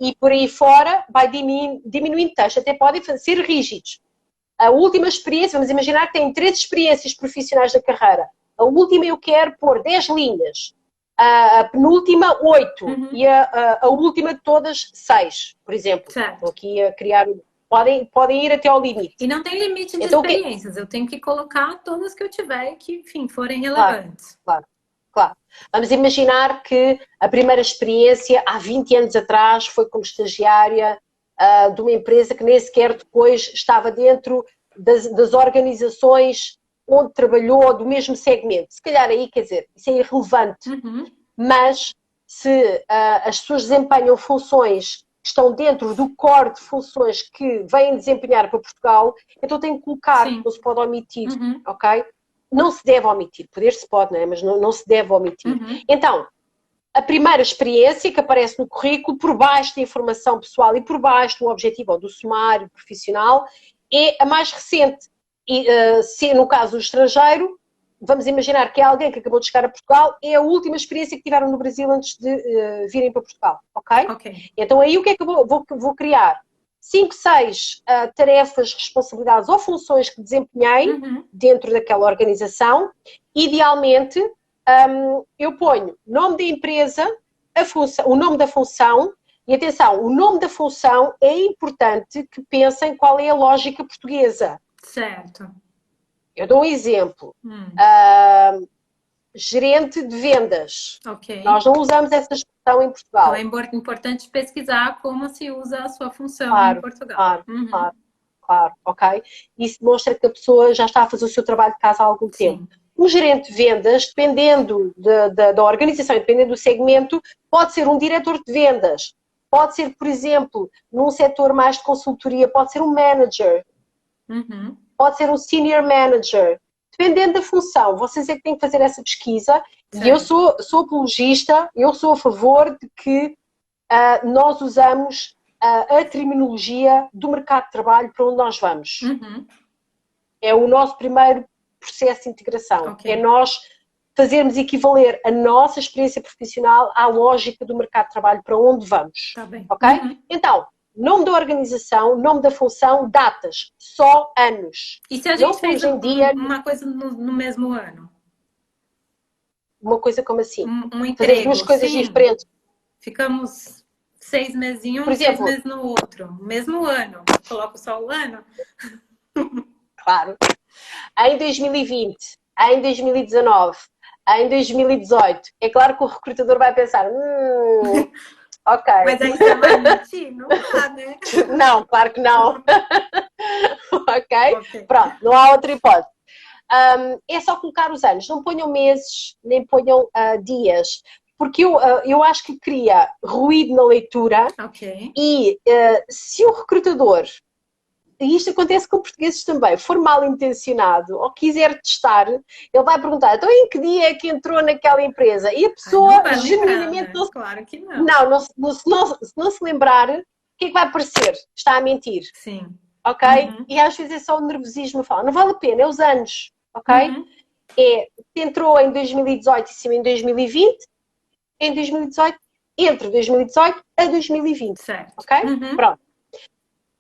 E por aí fora vai diminuindo texto. Até podem ser rígidos. A última experiência, vamos imaginar que tem 3 experiências profissionais da carreira. A última eu quero pôr 10 linhas. A penúltima, 8. E a última de todas, 6, por exemplo. Certo. Estou aqui a criar... Podem ir até ao limite. E não tem limite de experiências. Eu tenho que colocar todas que eu tiver que, enfim, forem relevantes. Claro. Vamos imaginar que a primeira experiência, há 20 anos atrás, foi como estagiária de uma empresa que nem sequer depois estava dentro das organizações onde trabalhou do mesmo segmento. Se calhar aí, quer dizer, isso é irrelevante. Mas se as pessoas desempenham funções que estão dentro do core de funções que vêm desempenhar para Portugal, então tem que colocar, não se pode omitir, ok? Não se deve omitir, poder-se pode, não é? Mas não se deve omitir. Então, a primeira experiência que aparece no currículo, por baixo da informação pessoal e por baixo do objetivo ou do sumário profissional, é a mais recente. E se no caso do estrangeiro, vamos imaginar que é alguém que acabou de chegar a Portugal, é a última experiência que tiveram no Brasil antes de virem para Portugal, ok? Então aí o que é que eu vou criar? 5, 6 tarefas, responsabilidades ou funções que desempenhei dentro daquela organização. Idealmente, eu ponho nome da empresa, o nome da função, e atenção, o nome da função é importante que pensem qual é a lógica portuguesa. Certo. Eu dou um exemplo. Gerente de vendas. Nós não usamos essa expressão em Portugal. Então é importante pesquisar como se usa a sua função em Portugal. Claro, ok? Isso demonstra que a pessoa já está a fazer o seu trabalho de casa há algum tempo. Um gerente de vendas, dependendo da organização, dependendo do segmento, pode ser um diretor de vendas, pode ser, por exemplo, num setor mais de consultoria, pode ser um manager, pode ser um senior manager. Dependendo da função, vocês é que têm que fazer essa pesquisa. Certo. E eu sou apologista, eu sou a favor de que nós usamos a terminologia do mercado de trabalho para onde nós vamos. É o nosso primeiro processo de integração. É nós fazermos equivaler a nossa experiência profissional à lógica do mercado de trabalho para onde vamos. Tá bem. Ok? Então, nome da organização, nome da função, datas, só anos. E se a gente fez uma coisa no mesmo ano? Uma coisa como assim? Um emprego, fazer 2 coisas diferentes. Ficamos 6 meses em Por um, 6 exemplo, meses no outro. Mesmo ano. Coloco só o ano. claro, em 2020, em 2019, em 2018, é claro que o recrutador vai pensar, ok. Mas aí você vai mentir? Não dá, né? Não, claro que não. Ok? Ok. Pronto, não há outra hipótese. É só colocar os anos, não ponham meses, nem ponham dias, porque eu acho que cria ruído na leitura Ok. e se o recrutador, e isto acontece com portugueses também, for mal intencionado ou quiser testar, ele vai perguntar, então em que dia é que entrou naquela empresa? E a Ai, não pessoa vai lembrar, genuinamente né? Claro que não. se não se lembrar, o que é que vai parecer? Está a mentir. Sim. Ok? Uhum. E às vezes é só o nervosismo. Fala, não vale a pena, é os anos. Ok? Uhum. É, entrou em 2018 e saiu em 2020, em 2018, entre 2018 a 2020. Certo. Ok? Uhum. Pronto.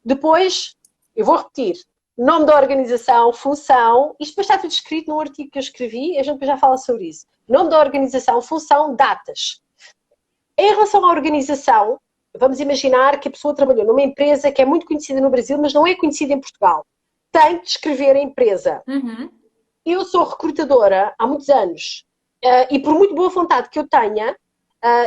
Depois, eu vou repetir. Nome da organização, função, isto depois está tudo escrito num artigo que eu escrevi, a gente depois já fala sobre isso. Nome da organização, função, datas. Em relação à organização, vamos imaginar que a pessoa trabalhou numa empresa que é muito conhecida no Brasil, mas não é conhecida em Portugal. Tem que descrever a empresa. Uhum. Eu sou recrutadora há muitos anos e por muito boa vontade que eu tenha,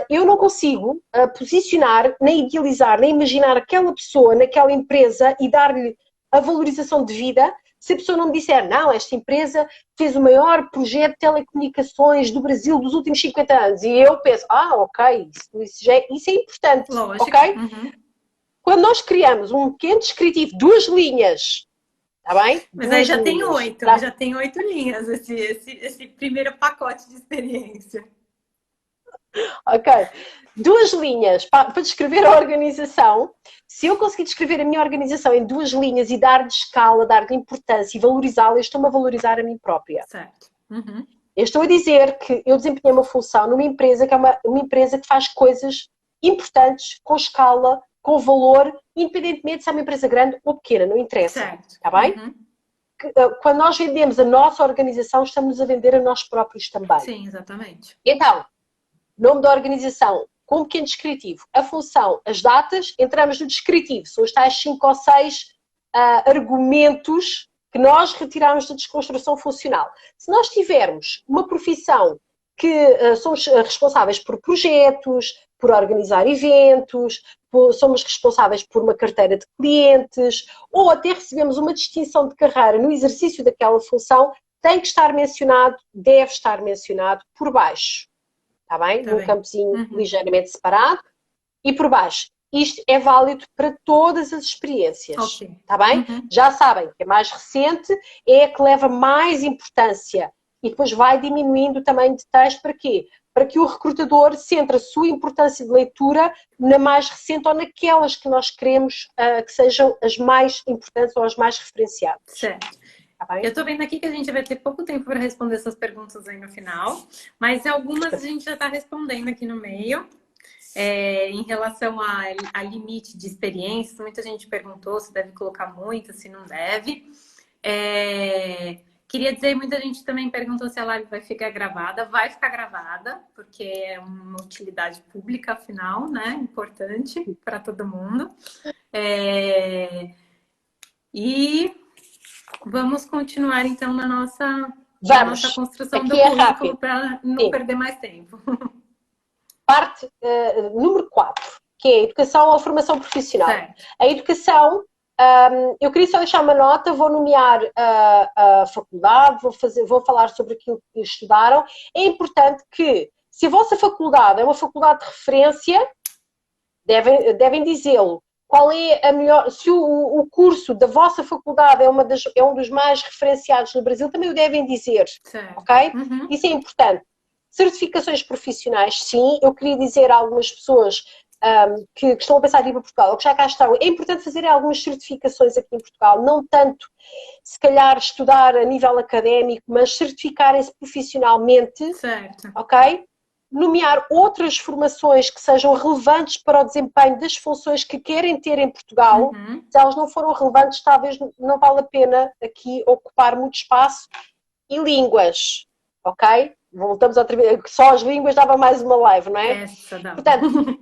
eu não consigo posicionar, nem idealizar, nem imaginar aquela pessoa naquela empresa e dar-lhe a valorização de vida se a pessoa não me disser, não, esta empresa fez o maior projeto de telecomunicações do Brasil dos últimos 50 anos. E eu penso, ok, isso é importante, Lógico. ok? Uhum. Quando nós criamos um pequeno descritivo, 2 linhas, está bem? Mas aí 2 linhas. já tem 8 linhas esse primeiro pacote de experiência. Ok. 2 linhas para descrever a organização. Se eu conseguir descrever a minha organização em 2 linhas e dar-lhe escala, dar-lhe importância e valorizá-la, eu estou-me a valorizar a mim própria. Certo. Uhum. Eu estou a dizer que eu desempenhei uma função numa empresa que é uma empresa que faz coisas importantes, com escala, com valor, independentemente se é uma empresa grande ou pequena, não interessa. Certo. Está bem? Uhum. Quando nós vendemos a nossa organização, estamos a vender a nós próprios também. Sim, exatamente. Então, nome da organização, com um pequeno descritivo. A função, as datas, entramos no descritivo. São os tais 5 ou 6 argumentos que nós retiramos da desconstrução funcional. Se nós tivermos uma profissão que somos responsáveis por projetos, por organizar eventos, somos responsáveis por uma carteira de clientes, ou até recebemos uma distinção de carreira no exercício daquela função, tem que estar mencionado, deve estar mencionado por baixo. Está bem? Tá Num bem. campozinho Uhum. ligeiramente separado. E por baixo. Isto é válido para todas as experiências. Ok. Está bem? Uhum. Já sabem que a mais recente é a que leva mais importância. E depois vai diminuindo o tamanho de texto. Para quê? Para que o recrutador centre a sua importância de leitura na mais recente ou naquelas que nós queremos que sejam as mais importantes ou as mais referenciadas. Certo. Tá bem? Eu estou vendo aqui que a gente vai ter pouco tempo para responder essas perguntas aí no final, mas algumas a gente já está respondendo aqui no meio. Em relação a limite de experiências, muita gente perguntou se deve colocar muito, se não deve. Queria dizer, muita gente também perguntou se a live vai ficar gravada. Vai ficar gravada, porque é uma utilidade pública, afinal, né? Importante para todo mundo. E vamos continuar, então, na nossa construção do Aqui é currículo rápido. para não Sim. perder mais tempo. Parte número 4, que é a educação ou formação profissional. Certo. A educação, eu queria só deixar uma nota, vou nomear a faculdade, vou falar sobre aquilo que estudaram. É importante que, se a vossa faculdade é uma faculdade de referência, devem dizê-lo. Qual é a melhor, se o curso da vossa faculdade é um dos mais referenciados no Brasil, também o devem dizer, Certo. ok? Uhum. Isso é importante. Certificações profissionais, sim. Eu queria dizer a algumas pessoas que estão a pensar em ir para Portugal, ou que já cá estão, é importante fazer algumas certificações aqui em Portugal, não tanto, se calhar, estudar a nível académico, mas certificarem-se profissionalmente, Certo. ok? Nomear outras formações que sejam relevantes para o desempenho das funções que querem ter em Portugal. Uhum. Se elas não foram relevantes, talvez não vale a pena aqui ocupar muito espaço. E línguas, ok? Voltamos outra vez, só as línguas dava mais uma live, não é? Essa dá. Portanto,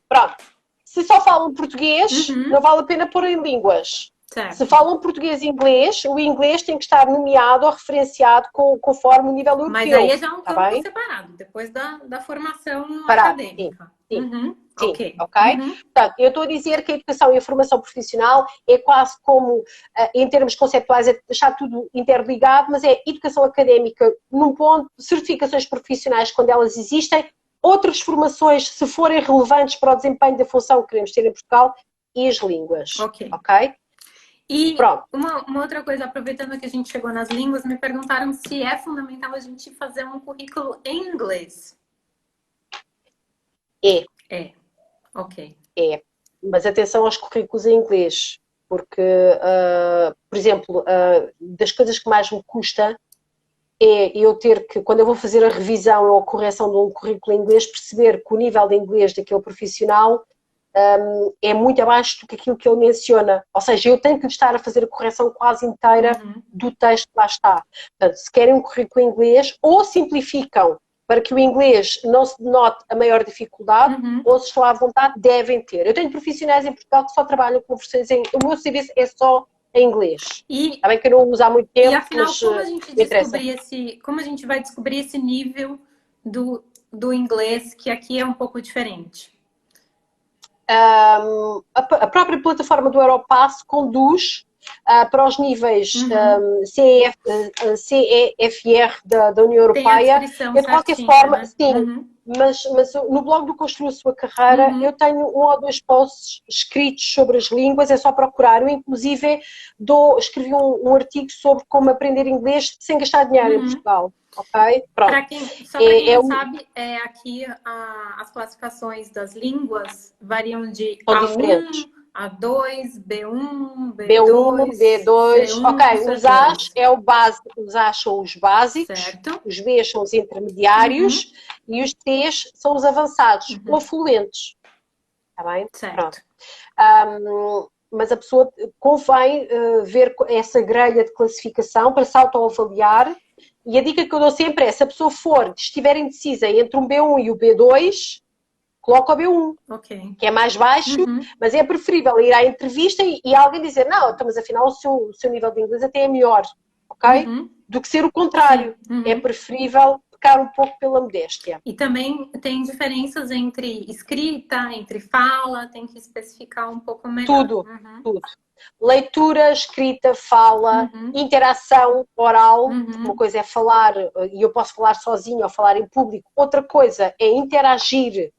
pronto. Se só falam português, Uhum. não vale a pena pôr em línguas. Certo. Se falam português e inglês, o inglês tem que estar nomeado ou referenciado conforme o nível europeu. Mas aí já é um Tá campo bem? separado, depois da formação Parado, sim. acadêmica. Sim. Uhum. Sim, Ok. ok? Uhum. Portanto, eu estou a dizer que a educação e a formação profissional é quase como, em termos conceptuais, é deixar tudo interligado, mas é educação académica num ponto, certificações profissionais quando elas existem, outras formações, se forem relevantes para o desempenho da função que queremos ter em Portugal, e as línguas, Ok. ok? E Pronto. uma outra coisa, aproveitando que a gente chegou nas línguas, me perguntaram se é fundamental a gente fazer um currículo em inglês. É. É, ok. É, mas atenção aos currículos em inglês, porque, por exemplo, das coisas que mais me custa é eu ter que, quando eu vou fazer a revisão ou a correção de um currículo em inglês, perceber que o nível de inglês daquele profissional é muito abaixo do que aquilo que ele menciona. Ou seja, eu tenho que lhe estar a fazer a correção quase inteira do texto que lá está. Portanto, se querem um currículo em inglês, ou simplificam para que o inglês não se note a maior dificuldade, ou se estão à vontade, devem ter. Eu tenho profissionais em Portugal que só trabalham com versões em... O meu serviço é só em inglês. Está bem que eu não uso há muito tempo, e afinal, mas como a gente como a gente vai descobrir esse nível do inglês, que aqui é um pouco diferente? A própria plataforma do Europass conduz para os níveis CEFR da União Europeia. Eu, de qualquer forma, né? sim, mas no blog do Construa a Sua Carreira eu tenho 1 ou 2 posts escritos sobre as línguas, é só procurar. Eu, inclusive, escrevi um artigo sobre como aprender inglês sem gastar dinheiro em Portugal. Ok? Pronto. Para quem não sabe, aqui as classificações das línguas variam de são A1, diferentes. A2, B1, B1, B2, B2, C1, ok, os A's C2. é o básico, os A's são os básicos, Certo. os B's são os intermediários e os T's são os avançados ou fluentes. Está bem? Certo. Pronto. Mas a pessoa convém ver essa grelha de classificação para se autoavaliar. E a dica que eu dou sempre é, se a pessoa estiver indecisa entre um B1 e o B2, coloca o B1, que é mais baixo, mas é preferível ir à entrevista e alguém dizer, não, então, mas afinal o seu nível de inglês até é melhor, ok? Do que ser o contrário. É preferível pecar um pouco pela modéstia. E também tem diferenças entre escrita, entre fala, tem que especificar um pouco melhor. Tudo. Leitura, escrita, fala, interação oral, uma coisa é falar, e eu posso falar sozinho ou falar em público, outra coisa é interagir.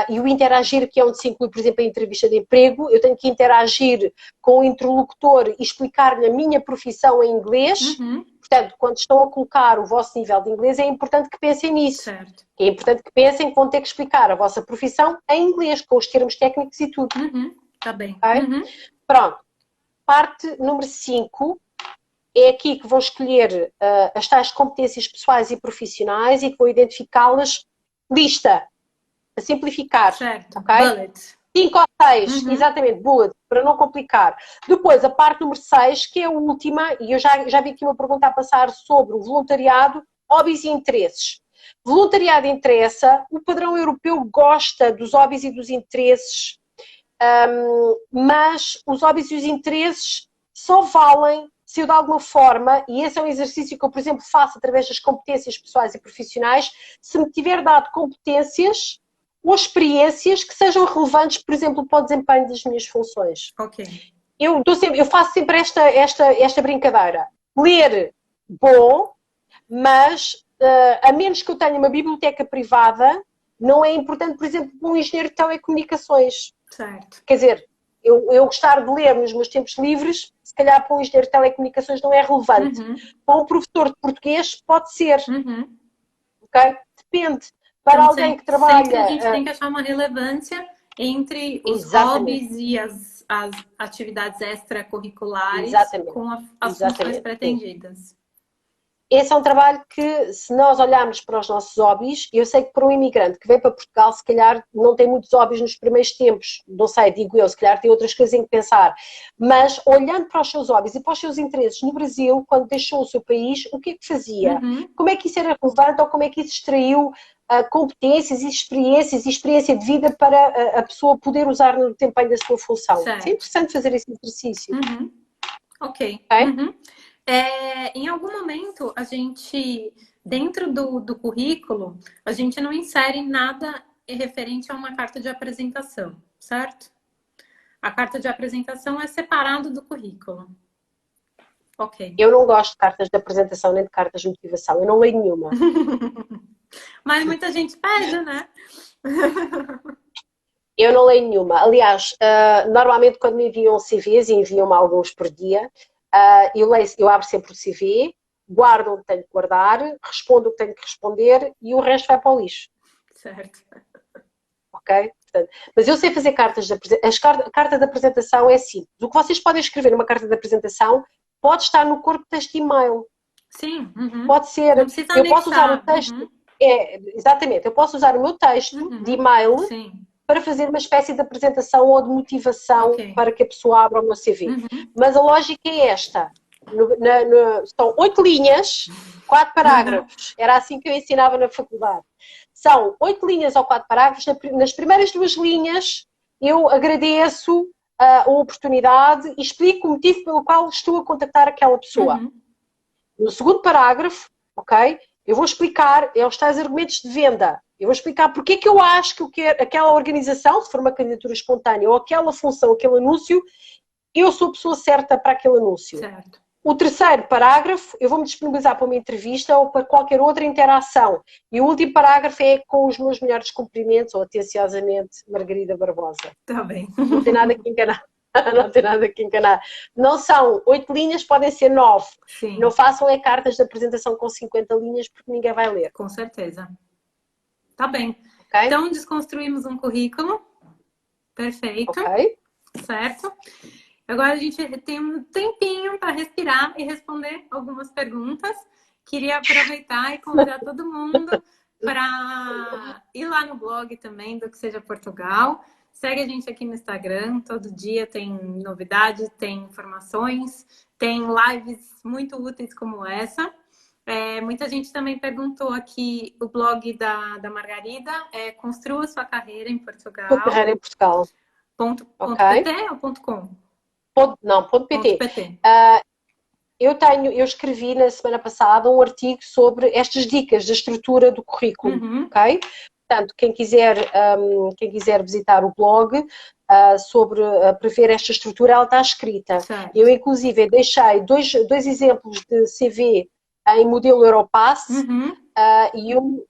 E o interagir, que é onde se inclui, por exemplo, a entrevista de emprego, eu tenho que interagir com o interlocutor e explicar-lhe a minha profissão em inglês. Portanto, quando estão a colocar o vosso nível de inglês, é importante que pensem nisso. Certo. É importante que pensem que vão ter que explicar a vossa profissão em inglês, com os termos técnicos e tudo. Tá bem. Okay? Pronto. Parte número 5 é aqui que vou escolher as tais competências pessoais e profissionais e que vou identificá-las. Lista. A simplificar. Certo. Ok? Bullet. 5 ou 6, exatamente, bullet, para não complicar. Depois, a parte número 6, que é a última, e eu já vi aqui uma pergunta a passar sobre o voluntariado, hobbies e interesses. Voluntariado interessa, o padrão europeu gosta dos hobbies e dos interesses, mas os hobbies e os interesses só valem se eu de alguma forma, e esse é um exercício que eu, por exemplo, faço através das competências pessoais e profissionais, se me tiver dado competências ou experiências que sejam relevantes, por exemplo, para o desempenho das minhas funções. Ok. Eu faço sempre esta brincadeira. Ler, bom, mas a menos que eu tenha uma biblioteca privada, não é importante, por exemplo, para um engenheiro de telecomunicações. Certo. Quer dizer, eu gostar de ler nos meus tempos livres, se calhar para um engenheiro de telecomunicações não é relevante. Para um professor de português pode ser. Ok? Depende. Para então, alguém que trabalha... Sempre a gente tem que achar uma relevância entre os hobbies e as atividades extracurriculares com as funções pretendidas. Esse é um trabalho que, se nós olharmos para os nossos hobbies, eu sei que para um imigrante que vem para Portugal, se calhar não tem muitos hobbies nos primeiros tempos, não sei, digo eu, se calhar tem outras coisas em que pensar, mas olhando para os seus hobbies e para os seus interesses no Brasil, quando deixou o seu país, o que é que fazia? Como é que isso era relevante ou como é que isso extraiu competências e experiência de vida para a pessoa poder usar no desempenho da sua função. Certo. É interessante fazer esse exercício. Ok. Okay? Em algum momento, a gente, dentro do currículo, a gente não insere nada referente a uma carta de apresentação, certo? A carta de apresentação é separado do currículo. Ok. Eu não gosto de cartas de apresentação nem de cartas de motivação. Eu não leio nenhuma. Mas muita gente pede, né? Eu não leio nenhuma. Aliás, normalmente quando me enviam CVs, e enviam-me alguns por dia, eu abro sempre o CV, guardo o que tenho que guardar, respondo o que tenho que responder e o resto vai para o lixo. Certo. Ok? Portanto, mas eu sei fazer cartas de apresentação. A carta de apresentação é simples. O que vocês podem escrever numa carta de apresentação pode estar no corpo deste e-mail. Sim. Pode ser. Não precisa Eu posso usar o anexar. texto. Exatamente. Eu posso usar o meu texto de e-mail Sim. para fazer uma espécie de apresentação ou de motivação para que a pessoa abra o meu CV. Mas a lógica é esta. São 8 linhas, 4 parágrafos. Era assim que eu ensinava na faculdade. São 8 linhas ou 4 parágrafos. Nas primeiras 2 linhas, eu agradeço a oportunidade e explico o motivo pelo qual estou a contactar aquela pessoa. No segundo parágrafo, ok? Eu vou explicar os tais argumentos de venda. Eu vou explicar porque é que eu acho que aquela organização, se for uma candidatura espontânea, ou aquela função, aquele anúncio, eu sou a pessoa certa para aquele anúncio. Certo. O terceiro parágrafo, eu vou-me disponibilizar para uma entrevista ou para qualquer outra interação. E o último parágrafo é com os meus melhores cumprimentos, ou atenciosamente, Margarida Barbosa. Tá bem. Não tem nada que enganar. Não tem nada que enganar. Não são 8 linhas, podem ser 9. Sim. Não façam cartas de apresentação com 50 linhas, porque ninguém vai ler. Com certeza. Tá bem. Okay? Então, desconstruímos um currículo. Perfeito. Ok. Certo? Agora a gente tem um tempinho para respirar e responder algumas perguntas. Queria aproveitar e convidar todo mundo para ir lá no blog também do Que Seja Portugal. Segue a gente aqui no Instagram, todo dia tem novidades, tem informações, tem lives muito úteis como essa. Muita gente também perguntou aqui, o blog da Margarida é Construa Sua Carreira em Portugal. Sua carreira em Portugal. .pt ou .com? Não, .pt. .pt. Eu escrevi na semana passada um artigo sobre estas dicas da estrutura do currículo, ok? Portanto, quem quiser visitar o blog para ver esta estrutura, ela está escrita. Certo. Eu, inclusive, deixei dois exemplos de CV em modelo Europass e um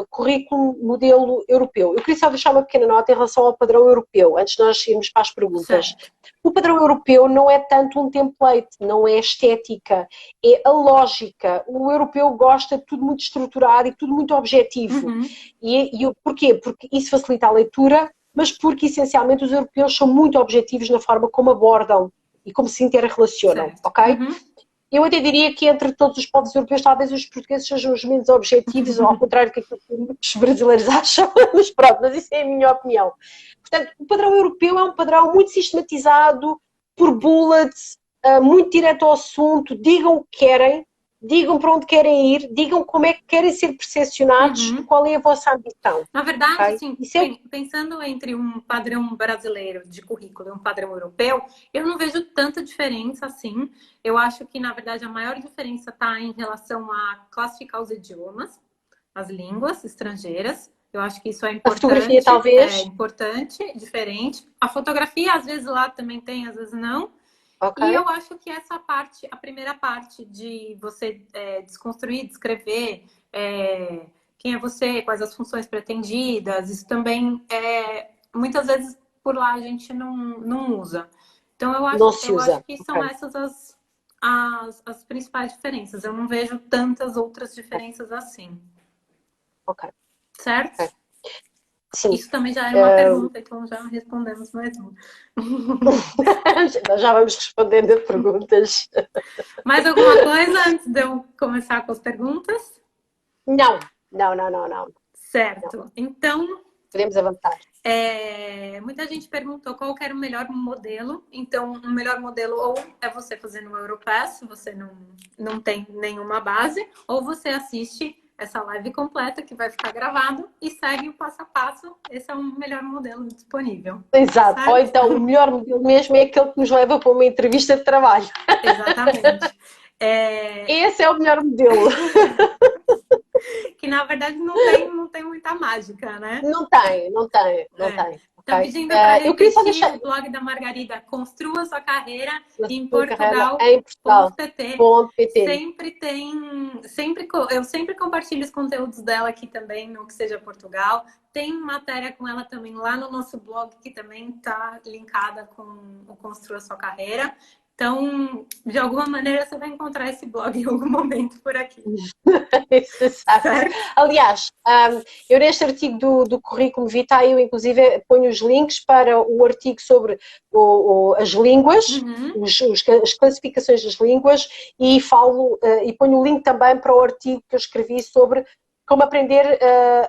currículo modelo europeu. Eu queria só deixar uma pequena nota em relação ao padrão europeu, antes de nós irmos para as perguntas. Certo. O padrão europeu não é tanto um template, não é estética, é a lógica. O europeu gosta de tudo muito estruturado e tudo muito objetivo. Porquê? Porque isso facilita a leitura, mas porque, essencialmente, os europeus são muito objetivos na forma como abordam e como se interrelacionam, ok? Eu até diria que entre todos os povos europeus, talvez os portugueses sejam os menos objetivos, ao contrário do que os brasileiros acham, mas isso é a minha opinião. Portanto, o padrão europeu é um padrão muito sistematizado, por bullets, muito direto ao assunto, digam o que querem, digam para onde querem ir, digam como é que querem ser percepcionados e qual é a vossa ambição. Na verdade, Okay? assim, pensando entre um padrão brasileiro de currículo e um padrão europeu, eu não vejo tanta diferença assim. Eu acho que, na verdade, a maior diferença está em relação a classificar os idiomas, as línguas estrangeiras. Eu acho que isso é importante. A fotografia, talvez. É importante, diferente. A fotografia, às vezes, lá também tem, às vezes não. Okay. E eu acho que essa parte, a primeira parte de você desconstruir, descrever quem é você, quais as funções pretendidas, isso também, muitas vezes, por lá a gente não usa. Então, eu acho que são essas as principais diferenças. Eu não vejo tantas outras diferenças assim. Ok. Certo? Okay. Sim. Isso também já era uma pergunta, então já respondemos mais uma. Nós já vamos respondendo a perguntas. Mais alguma coisa antes de eu começar com as perguntas? Não. Certo. Não. Então, podemos avançar. Muita gente perguntou qual que era o melhor modelo. Então, o melhor modelo ou é você fazendo um Europass, se você não tem nenhuma base, ou você assiste essa live completa que vai ficar gravado e segue o passo a passo. Esse é o melhor modelo disponível. Exato. Certo? Ou então o melhor modelo mesmo é aquele que nos leva para uma entrevista de trabalho. Exatamente. Esse é o melhor modelo. Que na verdade não tem muita mágica, né? Não tem. Estão Okay? pedindo para Eu queria só repetir deixar o blog da Margarida, Construa Sua Carreira na em sua carreira em Portugal.pt. Portugal.pt. Eu sempre compartilho os conteúdos dela aqui também, no Que Seja Portugal. Tem matéria com ela também lá no nosso blog, que também está linkada com o Construa Sua Carreira. Então, de alguma maneira, você vai encontrar esse blog em algum momento por aqui. Certo? Aliás, eu neste artigo do currículo vitae, eu inclusive ponho os links para o artigo sobre as línguas, as classificações das línguas, e falo e ponho o link também para o artigo que eu escrevi sobre como aprender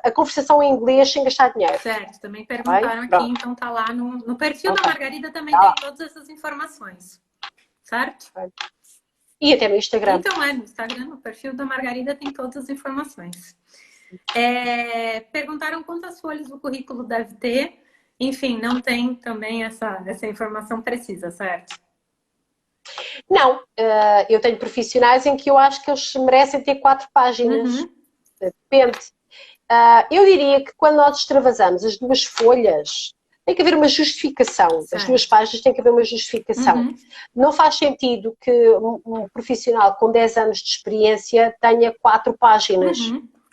a conversação em inglês sem gastar dinheiro. Certo, também perguntaram aqui, então tá lá no perfil da Margarida também tem todas essas informações. Certo? E até no Instagram. Então, no Instagram, no perfil da Margarida tem todas as informações. Perguntaram quantas folhas o currículo deve ter. Enfim, não tem também essa informação precisa, certo? Não, eu tenho profissionais em que eu acho que eles merecem ter 4 páginas. Depende. Eu diria que quando nós extravasamos as 2 folhas, tem que haver uma justificação. Certo. As 2 páginas tem que haver uma justificação. Não faz sentido que um profissional com 10 anos de experiência tenha 4 páginas.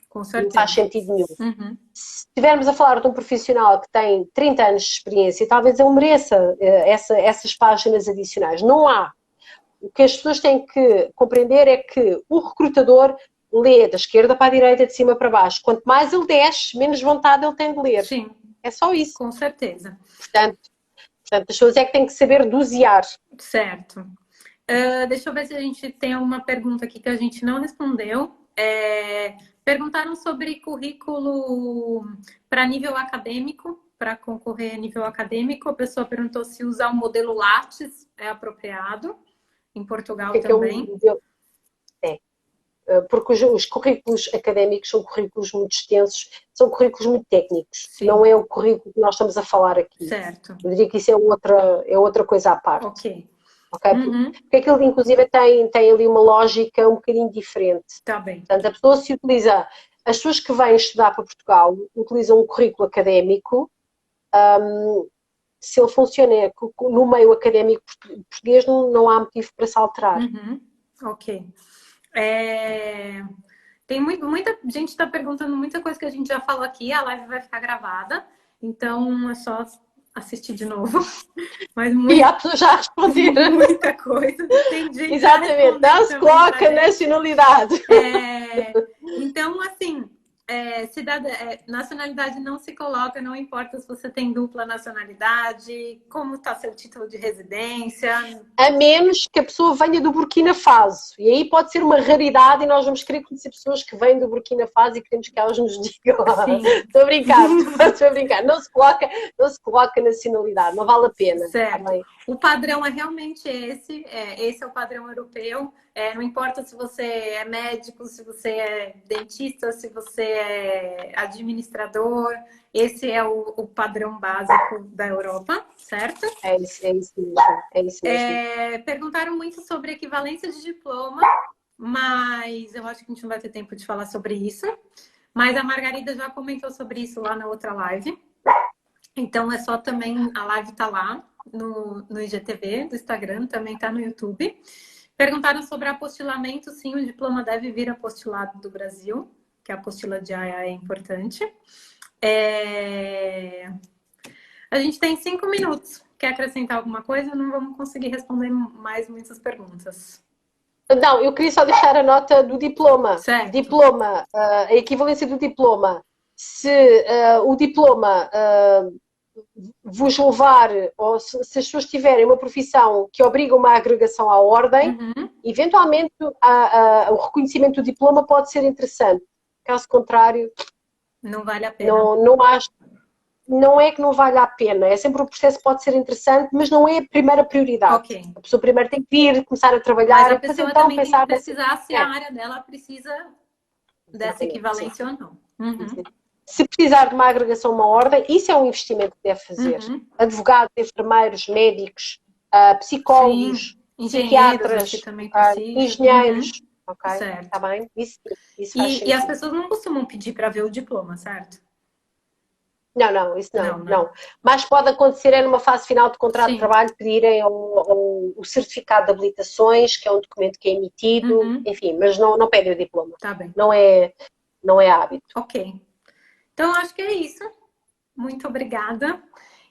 Com certeza. Não faz sentido nenhum. Se estivermos a falar de um profissional que tem 30 anos de experiência, talvez ele mereça essas páginas adicionais. Não há. O que as pessoas têm que compreender é que o recrutador lê da esquerda para a direita, de cima para baixo. Quanto mais ele desce, menos vontade ele tem de ler. Sim. É só isso. Com certeza. Portanto, as pessoas é que têm que saber dosear. Certo. Deixa eu ver se a gente tem alguma pergunta aqui que a gente não respondeu. Perguntaram sobre currículo para nível acadêmico, para concorrer a nível acadêmico. A pessoa perguntou se usar o modelo Lattes é apropriado. Em Portugal também. Porque os currículos académicos são currículos muito extensos, são currículos muito técnicos. Sim. Não é o currículo que nós estamos a falar aqui. Certo. Eu diria que isso é outra coisa à parte. Ok. Porque aquilo, inclusive, tem ali uma lógica um bocadinho diferente. Tá bem. Portanto, a pessoa se utiliza... As pessoas que vêm estudar para Portugal utilizam um currículo académico. Se ele funciona no meio académico português, não há motivo para se alterar. Ok. Tem muita gente está perguntando muita coisa que a gente já falou aqui. A live vai ficar gravada, então é só assistir de novo. Mas e a pessoa já respondeu. Muita coisa. Tem gente. Exatamente, não se coloca nacionalidade. Então, assim, nacionalidade não se coloca, não importa se você tem dupla nacionalidade, como está seu título de residência. A menos que a pessoa venha do Burkina Faso. E aí pode ser uma raridade e nós vamos querer conhecer pessoas que vêm do Burkina Faso e queremos que elas nos digam. Estou a brincar. Não se coloca nacionalidade, não vale a pena. Certo. O padrão é realmente esse é o padrão europeu. Não importa se você é médico, se você é dentista, se você é administrador, esse é o padrão básico da Europa, certo? É isso mesmo. Perguntaram muito sobre equivalência de diploma, mas eu acho que a gente não vai ter tempo de falar sobre isso. Mas a Margarida já comentou sobre isso lá na outra live. Então é só também, a live tá lá no IGTV do Instagram, também tá no YouTube. Perguntaram sobre apostilamento. Sim, o diploma deve vir apostilado do Brasil, que a apostila de AIA é importante. A gente tem 5 minutos. Quer acrescentar alguma coisa? Não vamos conseguir responder mais muitas perguntas. Não, eu queria só deixar a nota do diploma. Certo. Diploma, a equivalência do diploma. Se o diploma vos levar, ou se as pessoas tiverem uma profissão que obriga uma agregação à ordem, eventualmente o reconhecimento do diploma pode ser interessante. Caso contrário, não vale a pena. Não é que não vale a pena, é sempre um processo que pode ser interessante, mas não é a primeira prioridade. Okay. A pessoa primeiro tem que vir, começar a trabalhar, mas a pessoa então também pensar tem que precisar se a área dela precisa dessa equivalência ou não. Uhum. Se precisar de uma agregação, uma ordem, isso é um investimento que deve fazer. Uhum. Advogados, enfermeiros, médicos, psicólogos, Sim, engenheiros, acho que psiquiatras, também precisa. engenheiros, Uhum. ok? Está Certo. bem? Isso faz E as sentido. pessoas não costumam pedir para ver o diploma, certo? Não, isso Não, não, né? não. Mas pode acontecer é numa fase final de contrato de Sim. trabalho pedirem o certificado de habilitações, que é um documento que é emitido, Uhum. enfim, mas não pedem o diploma. Tá bem. Não é hábito. Ok. Então, acho que é isso. Muito obrigada.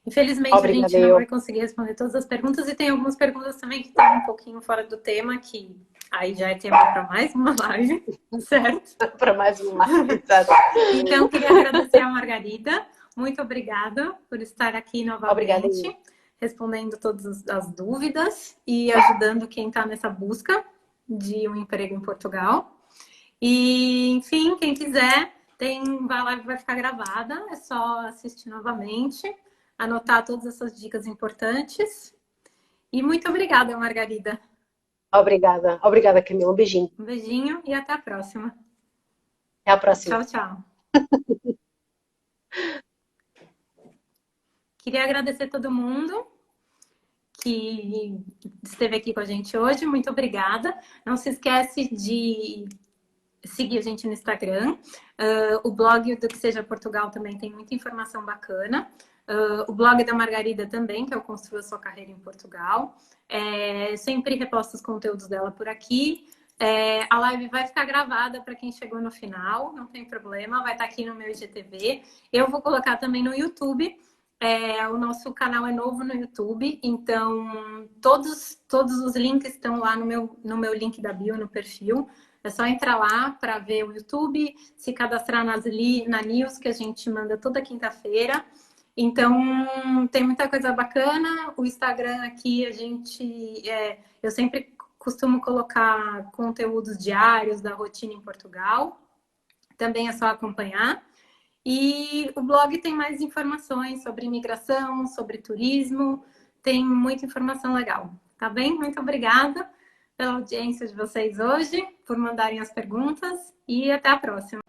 Infelizmente, a Obrigada gente não vai eu. conseguir responder todas as perguntas e tem algumas perguntas também que estão um pouquinho fora do tema, que aí já é tema para mais uma live, certo? Para mais uma. Exato. Então, queria agradecer a Margarida. Muito obrigada por estar aqui Obrigada novamente, eu. respondendo todas as dúvidas e ajudando quem está nessa busca de um emprego em Portugal. E, enfim, quem quiser, a live vai ficar gravada, é só assistir novamente, anotar todas essas dicas importantes. E muito obrigada, Margarida. Obrigada, Camila. Um beijinho. Um beijinho e até a próxima. Até à próxima. Tchau, tchau. Queria agradecer a todo mundo que esteve aqui com a gente hoje. Muito obrigada. Não se esquece de seguir a gente no Instagram. O blog do Que Seja Portugal também tem muita informação bacana. O blog da Margarida também, que é o Construa Sua Carreira em Portugal. Sempre reposto os conteúdos dela por aqui. A live vai ficar gravada para quem chegou no final, não tem problema, vai estar aqui no meu IGTV. Eu vou colocar também no YouTube. O nosso canal é novo no YouTube, então todos os links estão lá no meu link da bio, no perfil. É só entrar lá para ver o YouTube, se cadastrar na news que a gente manda toda quinta-feira. Então, tem muita coisa bacana. O Instagram aqui, eu sempre costumo colocar conteúdos diários da rotina em Portugal. Também é só acompanhar. E o blog tem mais informações sobre imigração, sobre turismo. Tem muita informação legal. Tá bem? Muito obrigada pela audiência de vocês hoje, por mandarem as perguntas e até a próxima.